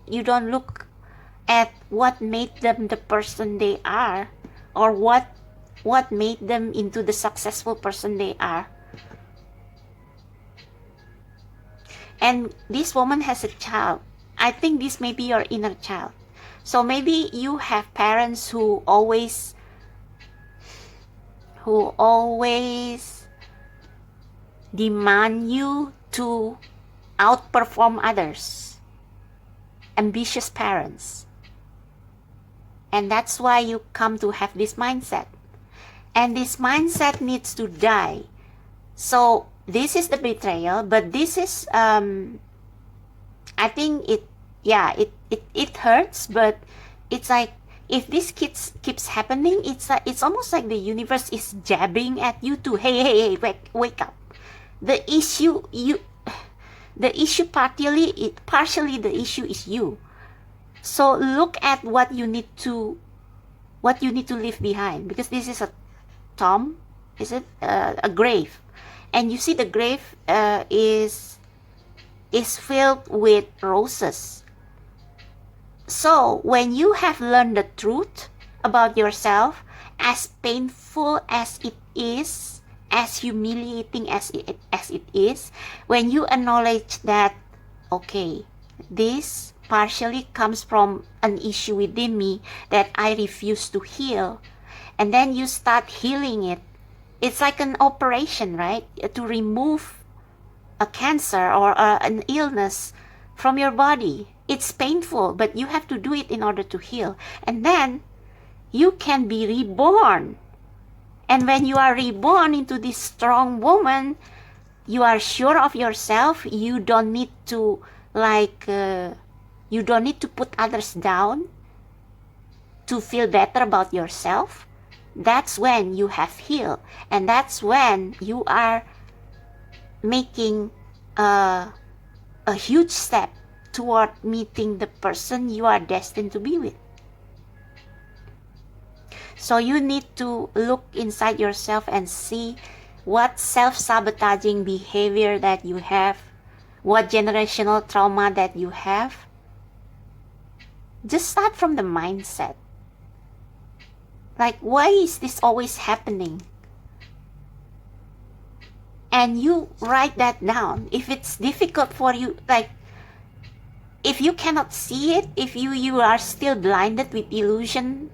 look at what made them the person they are, or what made them into the successful person they are. And this woman has a child. I think this may be your inner child. So maybe you have parents who always demand you to outperform others. Ambitious parents. And that's why you come to have this mindset. And this mindset needs to die. So this is the betrayal, but this is I think it hurts, but it's like if this keeps happening, it's almost like the universe is jabbing at you to hey, wake up. The issue partially the issue is you. So look at what you need to leave behind, because this is a tomb, is it a grave, and you see the grave is filled with roses. So when you have learned the truth about yourself, as painful as it is, as humiliating as it is, when you acknowledge that, okay, this partially comes from an issue within me that I refuse to heal, and then you start healing it. It's like an operation, right? To remove a cancer or an illness from your body. It's painful, but you have to do it in order to heal. And then you can be reborn. And when you are reborn into this strong woman, you are sure of yourself. You don't need to put others down to feel better about yourself. That's when you have healed. And that's when you are making a huge step toward meeting the person you are destined to be with. So you need to look inside yourself and see what self-sabotaging behavior that you have, what generational trauma that you have. Just start from the mindset. Like, why is this always happening? And you write that down. If it's difficult for you, like, if you cannot see it, if you are still blinded with illusion,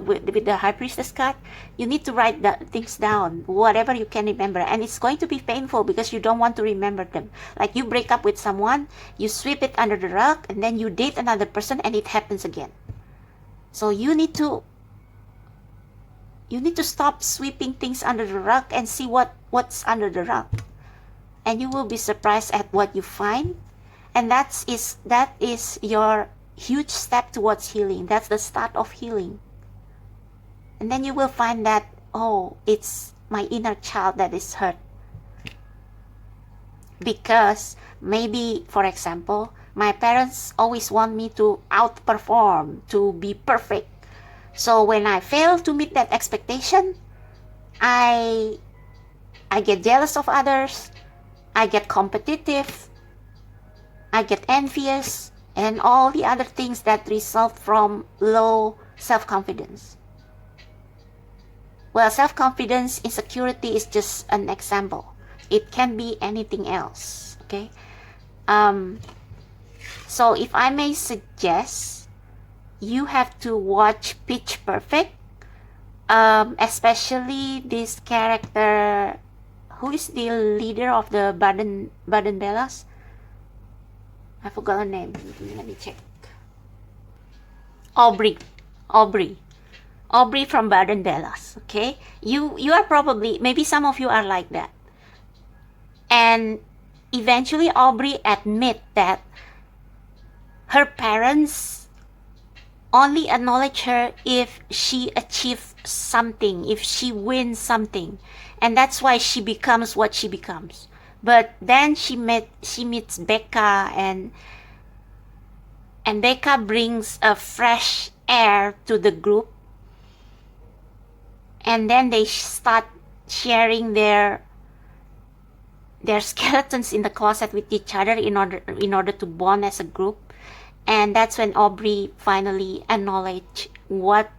with the High Priestess card, you need to write the things down, whatever you can remember. And it's going to be painful because you don't want to remember them. Like, you break up with someone, you sweep it under the rug, and then you date another person and it happens again. So you need to You need to stop sweeping things under the rug and see what's under the rug. And you will be surprised at what you find. And that is your huge step towards healing. That's the start of healing. And then you will find that, oh, it's my inner child that is hurt. Because maybe, for example, my parents always want me to outperform, to be perfect. So when I fail to meet that expectation, I get jealous of others, I get competitive, I get envious, and all the other things that result from low self-confidence. Well, self-confidence, insecurity is just an example. It can be anything else, okay? So if I may suggest, you have to watch Pitch Perfect, especially this character, who is the leader of the Baden Bellas? I forgot her name. Let me check. Aubrey from Baden Bellas. Okay, you are probably, maybe some of you are like that, and eventually Aubrey admit that her parents only acknowledge her if she achieves something, if she wins something, and that's why she becomes what she becomes. But then she meets Becca, and Becca brings a fresh air to the group, and then they start sharing their skeletons in the closet with each other in order to bond as a group. And that's when Aubrey finally acknowledged what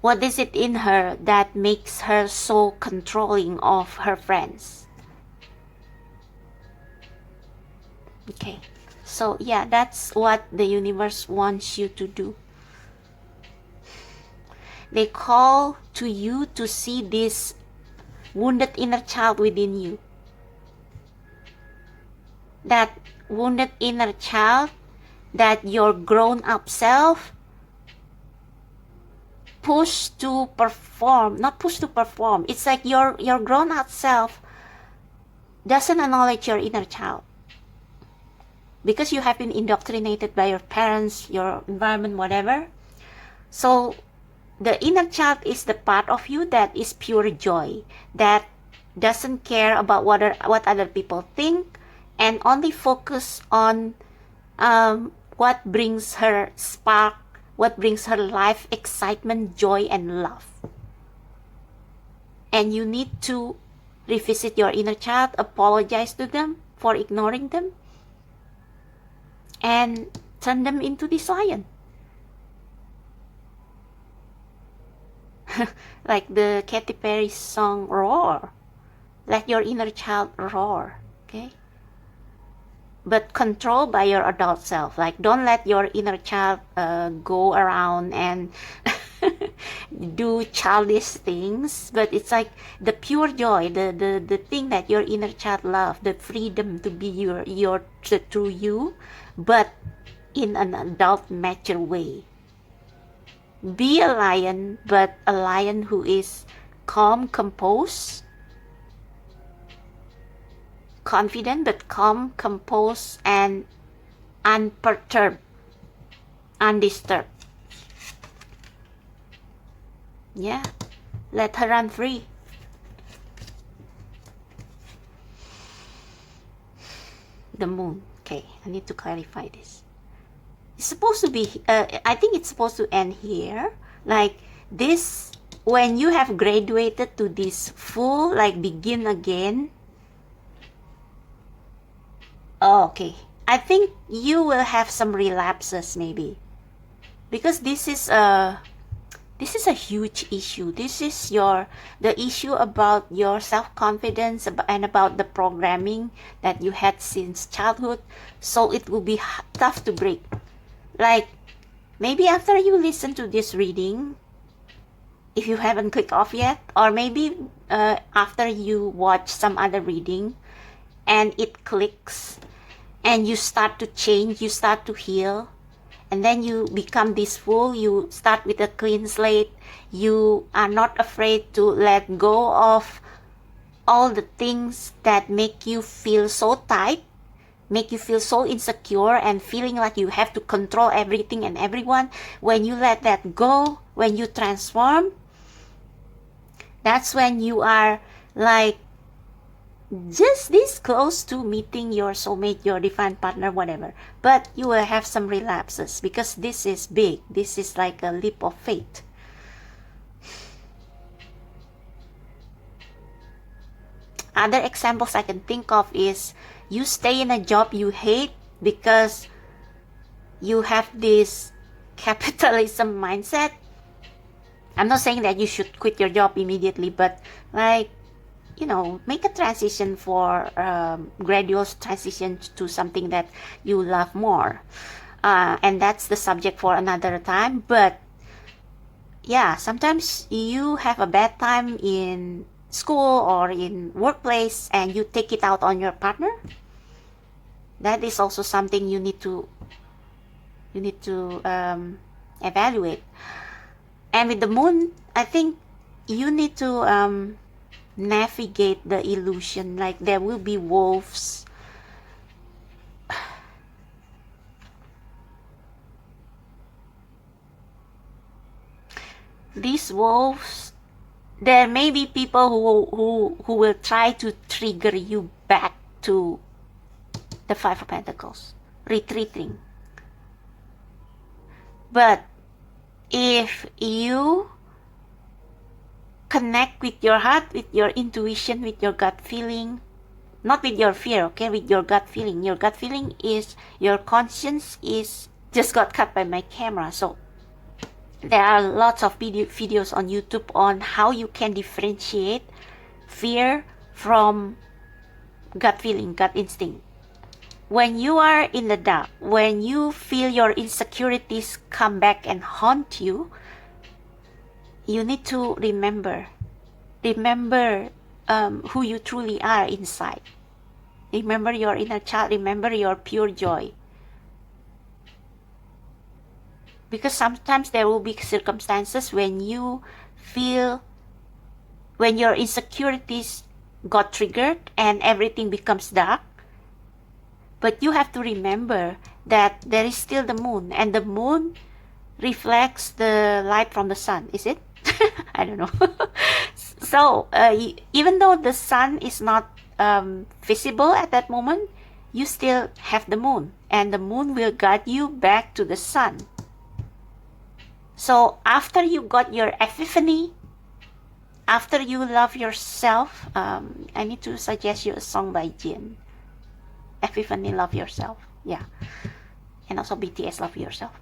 is it in her that makes her so controlling of her friends. Okay, so yeah, that's what the universe wants you to do. They call to you to see this wounded inner child within you. That wounded inner child that your grown-up self not push to perform. It's like your grown-up self doesn't acknowledge your inner child. Because you have been indoctrinated by your parents, your environment, whatever. So the inner child is the part of you that is pure joy, that doesn't care about what other people think, and only focus on what brings her spark, what brings her life excitement, joy, and love. And you need to revisit your inner child, apologize to them for ignoring them, and turn them into this lion. Like the Katy Perry song, Roar. Let your inner child roar, okay? But controlled by your adult self. Like, don't let your inner child go around and do childish things. But it's like the pure joy, the thing that your inner child loves, the freedom to be your true you, but in an adult, mature way. Be a lion, but a lion who is calm, composed, confident, but calm, composed, and unperturbed, undisturbed. Yeah, let her run free. The moon. Okay, I need to clarify this. It's supposed to be, I think it's supposed to end here. Like this, when you have graduated to this full, like begin again. Oh, okay. I think you will have some relapses maybe. Because this is a huge issue. This is the issue about your self-confidence and about the programming that you had since childhood. So it will be tough to break. Like, maybe after you listen to this reading, if you haven't clicked off yet, or maybe after you watch some other reading and it clicks and you start to change, you start to heal, and then you become this fool. You start with a clean slate. You are not afraid to let go of all the things that make you feel so tight, make you feel so insecure and feeling like you have to control everything and everyone. When you let that go, when you transform, that's when you are like just this close to meeting your soulmate, your divine partner, whatever. But you will have some relapses because this is big. This is like a leap of faith. Other examples I can think of is you stay in a job you hate because you have this capitalism mindset. I'm not saying that you should quit your job immediately, but like, you know, make a transition for gradual transition to something that you love more. And that's the subject for another time. But yeah, sometimes you have a bad time in school or in workplace and you take it out on your partner. That is also something you need to evaluate. And with the moon, I think you need to navigate the illusion. Like there will be wolves. These wolves, there may be people who will try to trigger you back to the Five of Pentacles, retreating. But if you connect with your heart, with your intuition, with your gut feeling, not with your fear, okay, with your gut feeling. Your gut feeling is, your conscience is, just got cut by my camera. So there are lots of videos on YouTube on how you can differentiate fear from gut feeling, gut instinct. When you are in the dark, when you feel your insecurities come back and haunt you, you need to remember who you truly are inside. Remember your inner child. Remember your pure joy. Because sometimes there will be circumstances when you feel, when your insecurities got triggered and everything becomes dark. But you have to remember that there is still the moon, and the moon reflects the light from the sun. Is it? I don't know. So even though the sun is not visible at that moment, you still have the moon, and the moon will guide you back to the sun. So after you got your epiphany, after you love yourself, I need to suggest you a song by Jin. Epiphany, Love Yourself. Yeah. And also BTS, Love Yourself.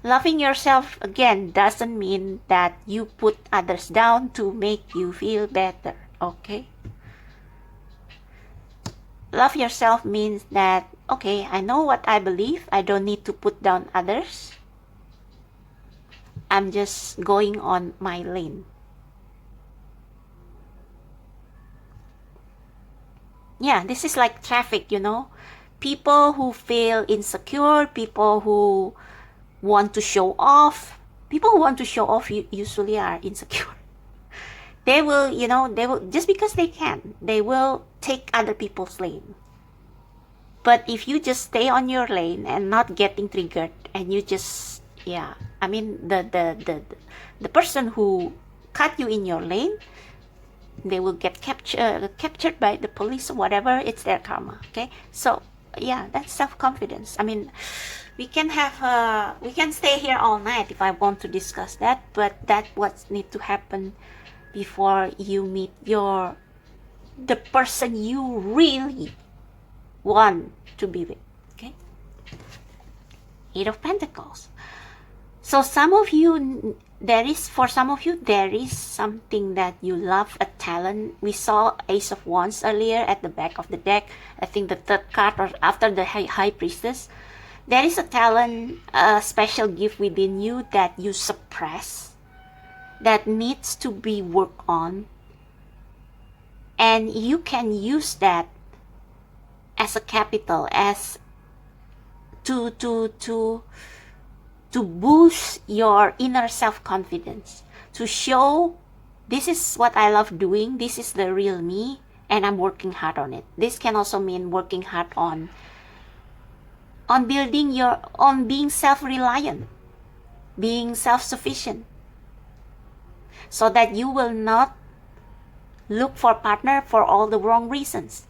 Loving yourself, again, doesn't mean that you put others down to make you feel better, okay? Love yourself means that, okay, I know what I believe. I don't need to put down others. I'm just going on my lane. Yeah, this is like traffic, you know. People who feel insecure, people who want to show off. People who want to show off usually are insecure. They will, you know, they will, just because they can, they will take other people's lane. But if you just stay on your lane and not getting triggered, and you just, yeah, I mean, the person who cut you in your lane, they will get captured by the police or whatever. It's their karma, okay? So yeah, that's self-confidence. I mean, we can stay here all night if I want to discuss that, but that's what needs to happen before you meet the person you really want to be with, okay? Eight of Pentacles. So some of you, for some of you, there is something that you love, a talent. We saw Ace of Wands earlier at the back of the deck. I think the third card, or after the High Priestess. There is a talent, a special gift within you that you suppress, that needs to be worked on. And you can use that as a capital, as to to boost your inner self-confidence, to show this is what I love doing, this is the real me, and I'm working hard on it. This can also mean working hard on being self-reliant, being self-sufficient, so that you will not look for a partner for all the wrong reasons.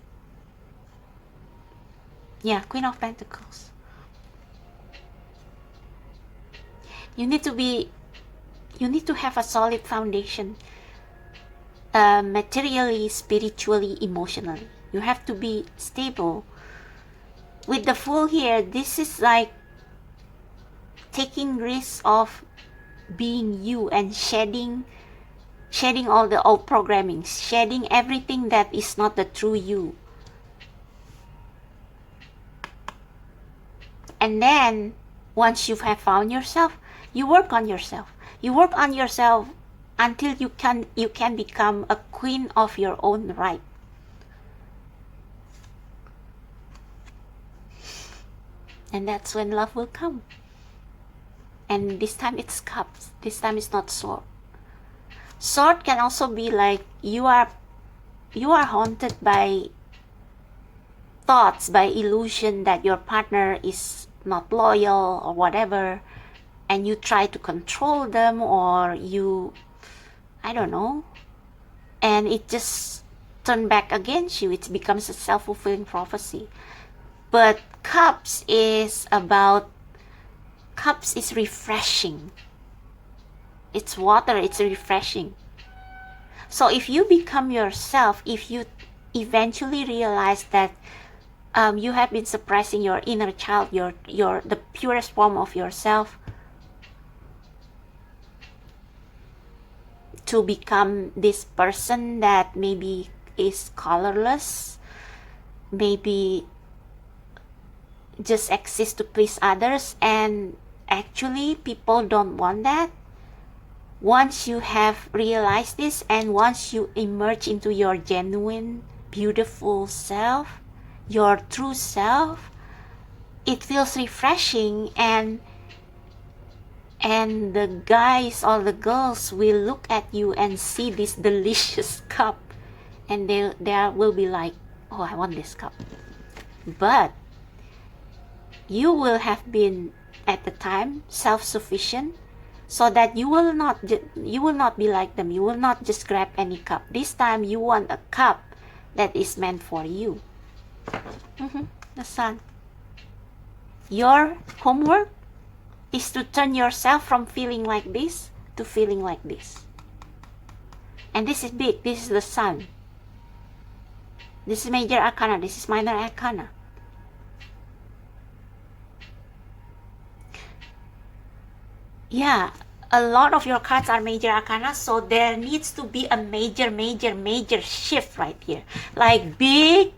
Yeah, Queen of Pentacles. You need to have a solid foundation, materially, spiritually, emotionally. You have to be stable. With the Fool here, this is like taking risks of being you and shedding all the old programming, shedding everything that is not the true you. And then once you have found yourself, you work on yourself. You work on yourself until you can become a queen of your own right. And that's when love will come. And this time it's cups. This time it's not sword. Sword can also be like you are haunted by thoughts, by illusion that your partner is not loyal or whatever, and you try to control them, or I don't know, and it just turns back against you. It becomes a self-fulfilling prophecy. But Cups is refreshing. It's water, it's refreshing. So if you become yourself, if you eventually realize that you have been suppressing your inner child, the purest form of yourself, to become this person that maybe is colorless, maybe just exists to please others, and actually people don't want that. Once you have realized this, and once you emerge into your genuine, beautiful self, your true self, it feels refreshing, and the guys or the girls will look at you and see this delicious cup, and they will be like, oh, I want this cup. But you will have been at the time self-sufficient, so that you will not be like them. You will not just grab any cup. This time you want a cup that is meant for you. The Sun. Your homework is to turn yourself from feeling like this to feeling like this. And this is big. This is the Sun. This is major arcana. This is minor arcana. Yeah, a lot of your cards are major arcana, so there needs to be a major shift right here. Like big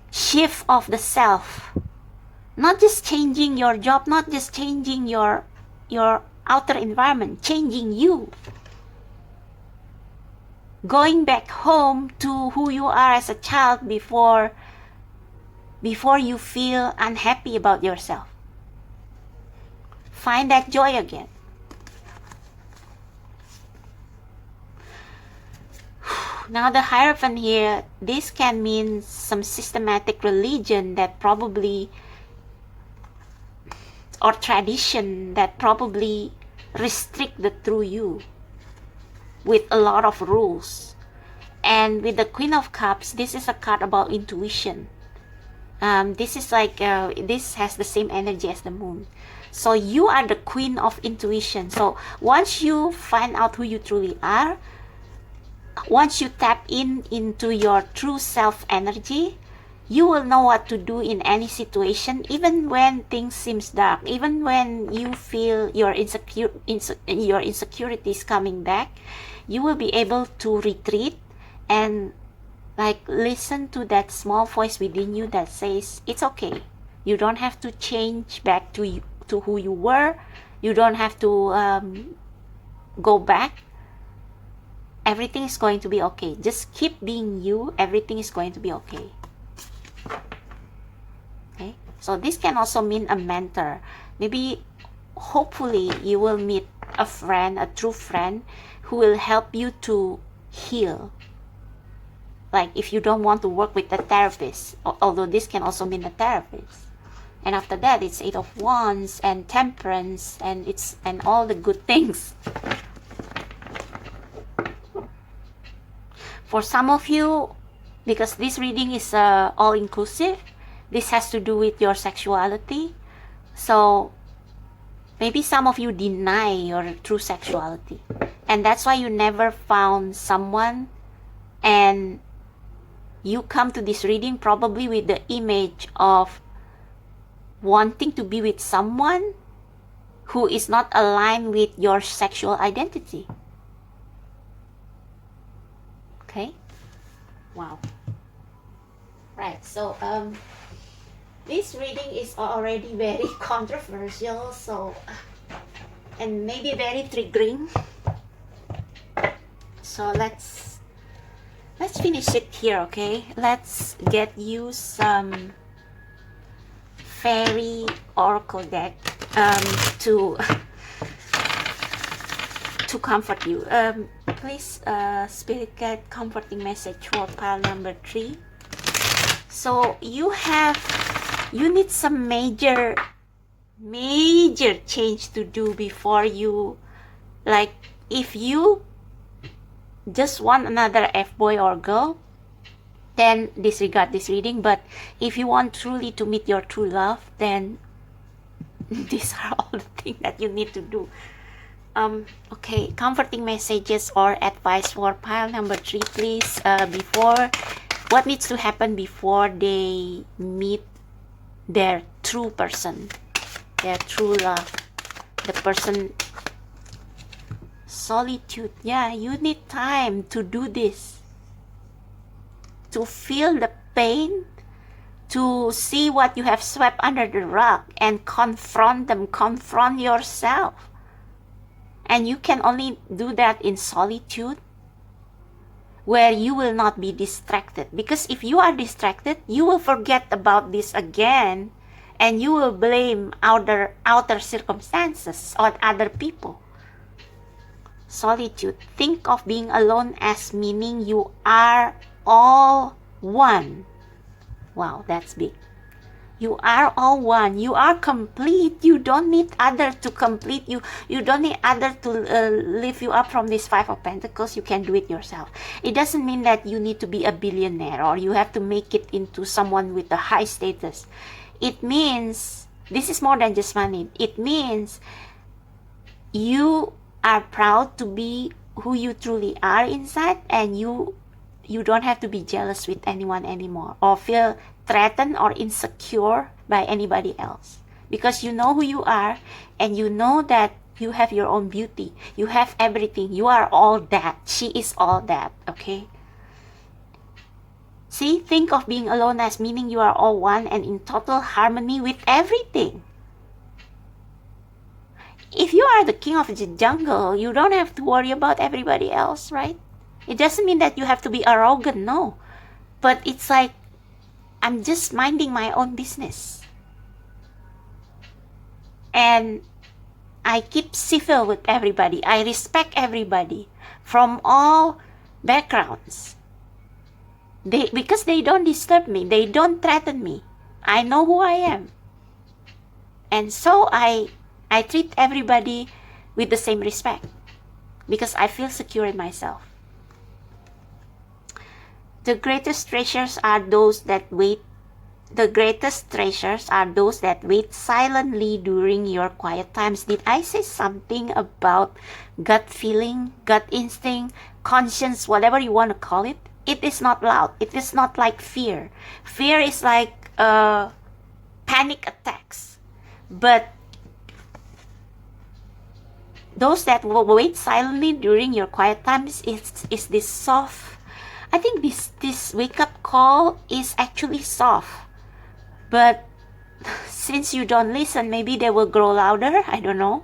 shift of the self. Not just changing your job, not just changing your outer environment, changing you. Going back home to who you are as a child before you feel unhappy about yourself. Find that joy again. Now the Hierophant here, this can mean some systematic religion that probably, or tradition that probably restrict the true you with a lot of rules. And with the Queen of Cups, this is a card about intuition. This is like, this has the same energy as the Moon. So you are the queen of intuition. So once you find out who you truly are, once you tap into your true self energy, you will know what to do in any situation, even when things seems dark, even when you feel your insecurities coming back. You will be able to retreat and like listen to that small voice within you that says it's okay. You don't have to change back to who you were. You don't have to go back. Everything is going to be okay. Just keep being you. Everything is going to be okay. Okay. So this can also mean a mentor. Maybe hopefully you will meet a friend, a true friend, who will help you to heal. Like if you don't want to work with a therapist, although this can also mean a therapist. And after that, it's Eight of Wands and Temperance, and all the good things. For some of you, because this reading is all-inclusive, this has to do with your sexuality. So maybe some of you deny your true sexuality, and that's why you never found someone, and you come to this reading probably with the image of wanting to be with someone who is not aligned with your sexual identity. Okay? Wow. Right, so this reading is already very controversial, so and maybe very triggering. So let's finish it here, okay? Let's get you some fairy oracle deck to comfort you. Please, spirit guide, comforting message for pile number 3. So you need some major change to do before you, like if you just want another F-boy or girl, then disregard this reading. But if you want truly to meet your true love, then these are all the things that you need to do. Okay, comforting messages or advice for pile number 3, please. Before, what needs to happen before they meet their true person, their true love, the person. Solitude. Yeah, you need time to do this, to feel the pain, to see what you have swept under the rug and confront them, confront yourself. And you can only do that in solitude, where you will not be distracted. Because if you are distracted, you will forget about this again, and you will blame outer circumstances on other people. Solitude. Think of being alone as meaning you are all one. Wow, that's big. You are all one. You are complete. You don't need other to complete you. You don't need other to lift you up from this 5 of Pentacles. You can do it yourself. It doesn't mean that you need to be a billionaire or you have to make it into someone with a high status. It means, this is more than just money. It means you are proud to be who you truly are inside, and you don't have to be jealous with anyone anymore or feel threatened or insecure by anybody else, because you know who you are, and you know that you have your own beauty. You have everything. You are all that. She is all that. Okay? See, think of being alone as meaning you are all one and in total harmony with everything. If you are the king of the jungle, you don't have to worry about everybody else, right? It doesn't mean that you have to be arrogant, no. But it's like, I'm just minding my own business. And I keep civil with everybody. I respect everybody from all backgrounds. Because they don't disturb me. They don't threaten me. I know who I am. And so I treat everybody with the same respect, because I feel secure in myself. The greatest treasures are those that wait. The greatest treasures are those that wait silently during your quiet times. Did I say something about gut feeling, gut instinct, conscience, whatever you want to call it? It is not loud. It is not like fear. Fear is like panic attacks. But those that will wait silently during your quiet times is this soft. I think this wake up call is actually soft. But since you don't listen, maybe they will grow louder. I don't know.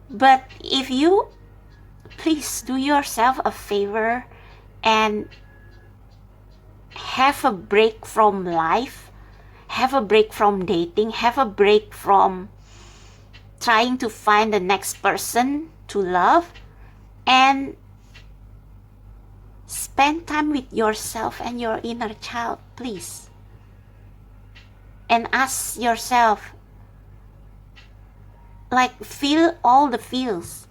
But if you please do yourself a favor and have a break from life, have a break from dating, have a break from trying to find the next person to love, and spend time with yourself and your inner child, please. And ask yourself, like, feel all the feels.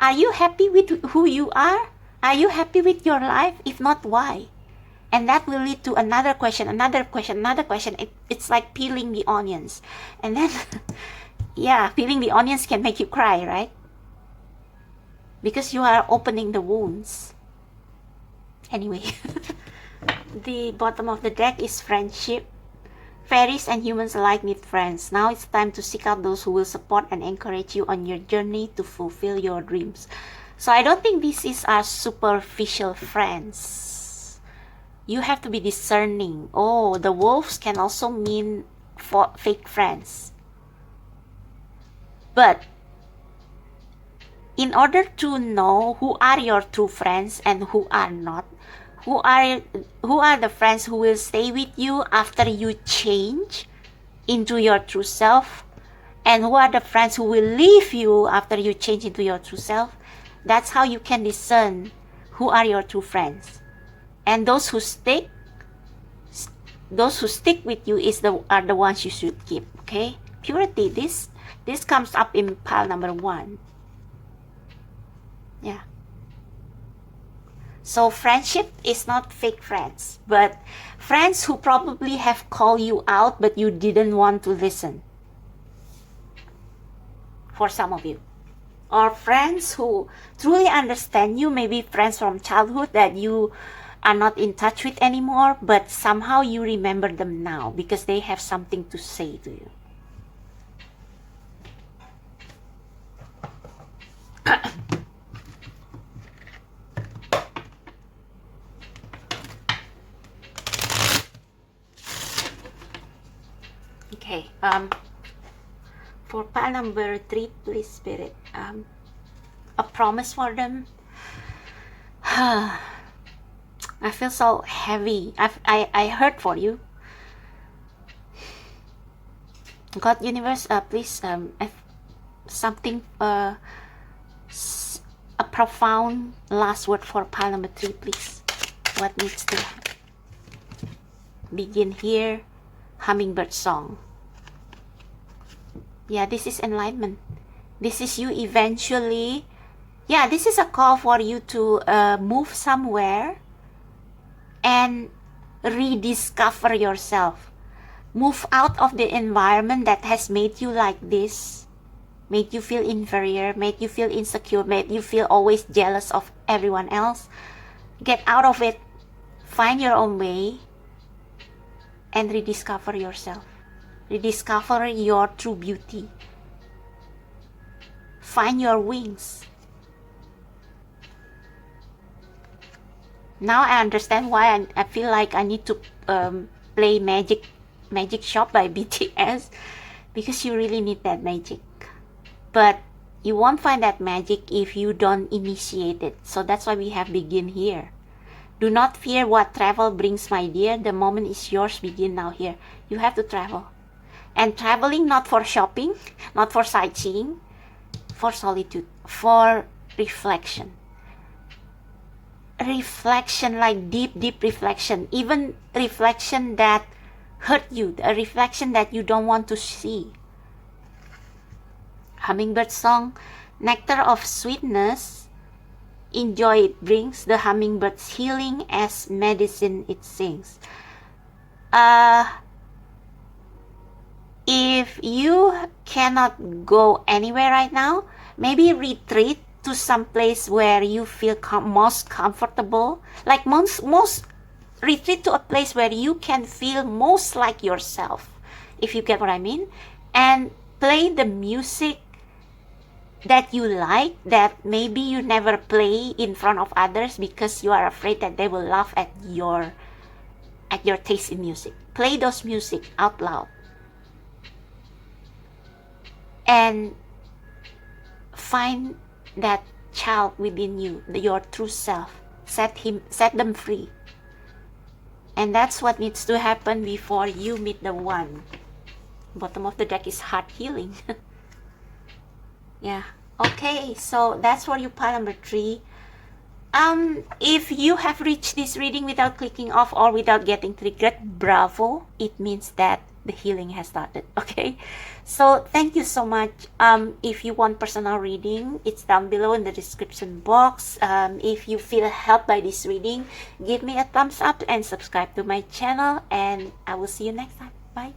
Are you happy with who you are? Are you happy with your life? If not, why? And that will lead to another question, another question, another question. It's like peeling the onions. And then, yeah, peeling the onions can make you cry, right? Because you are opening the wounds. Anyway, the bottom of the deck is friendship. Fairies and humans alike need friends. Now it's time to seek out those who will support and encourage you on your journey to fulfill your dreams. So I don't think this is our superficial friends. You have to be discerning. Oh, the wolves can also mean fake friends. But in order to know who are your true friends and who are not, who are the friends who will stay with you after you change into your true self, and who are the friends who will leave you after you change into your true self, that's how you can discern who are your true friends. And those who stick with you are the ones you should keep. Okay, purity. This comes up in pile number 1. Yeah. So friendship is not fake friends, but friends who probably have called you out but you didn't want to listen. For some of you. Or friends who truly understand you, maybe friends from childhood that you are not in touch with anymore, but somehow you remember them now because they have something to say to you. Okay, for pile number 3, please, Spirit, a promise for them. I feel so heavy. I hurt for you. God, universe, please, something, a profound last word for pile number 3, please. What needs to begin here? Hummingbird song. Yeah, this is enlightenment. This is you eventually. Yeah, this is a call for you to move somewhere and rediscover yourself. Move out of the environment that has made you like this, made you feel inferior, made you feel insecure, made you feel always jealous of everyone else. Get out of it. Find your own way and rediscover yourself. Rediscover your true beauty. Find your wings. Now I understand why I feel like I need to play Magic Shop by BTS, because you really need that magic. But you won't find that magic if you don't initiate it. So that's why we have begin here. Do not fear what travel brings, my dear. The moment is yours. Begin now here. You have to travel. And traveling not for shopping, not for sightseeing, for solitude, for reflection. Reflection, like deep reflection. Even reflection that hurt you. A reflection that you don't want to see. Hummingbird song, nectar of sweetness. Enjoy it brings, the hummingbird's healing as medicine it sings. If you cannot go anywhere right now, maybe retreat to some place where you feel most comfortable. Like most retreat to a place where you can feel most like yourself, if you get what I mean. And play the music that you like, that maybe you never play in front of others because you are afraid that they will laugh at your taste in music. Play those music out loud. And find that child within you, your true self. Set them free. And that's what needs to happen before you meet the one. Bottom of the deck is heart healing. Yeah. Okay, so that's for you, pile number 3. If you have reached this reading without clicking off or without getting triggered, bravo. It means that the healing has started. Okay, so thank you so much. If you want personal reading, it's down below in the description box. If you feel helped by this reading, give me a thumbs up and subscribe to my channel, and I will see you next time. Bye.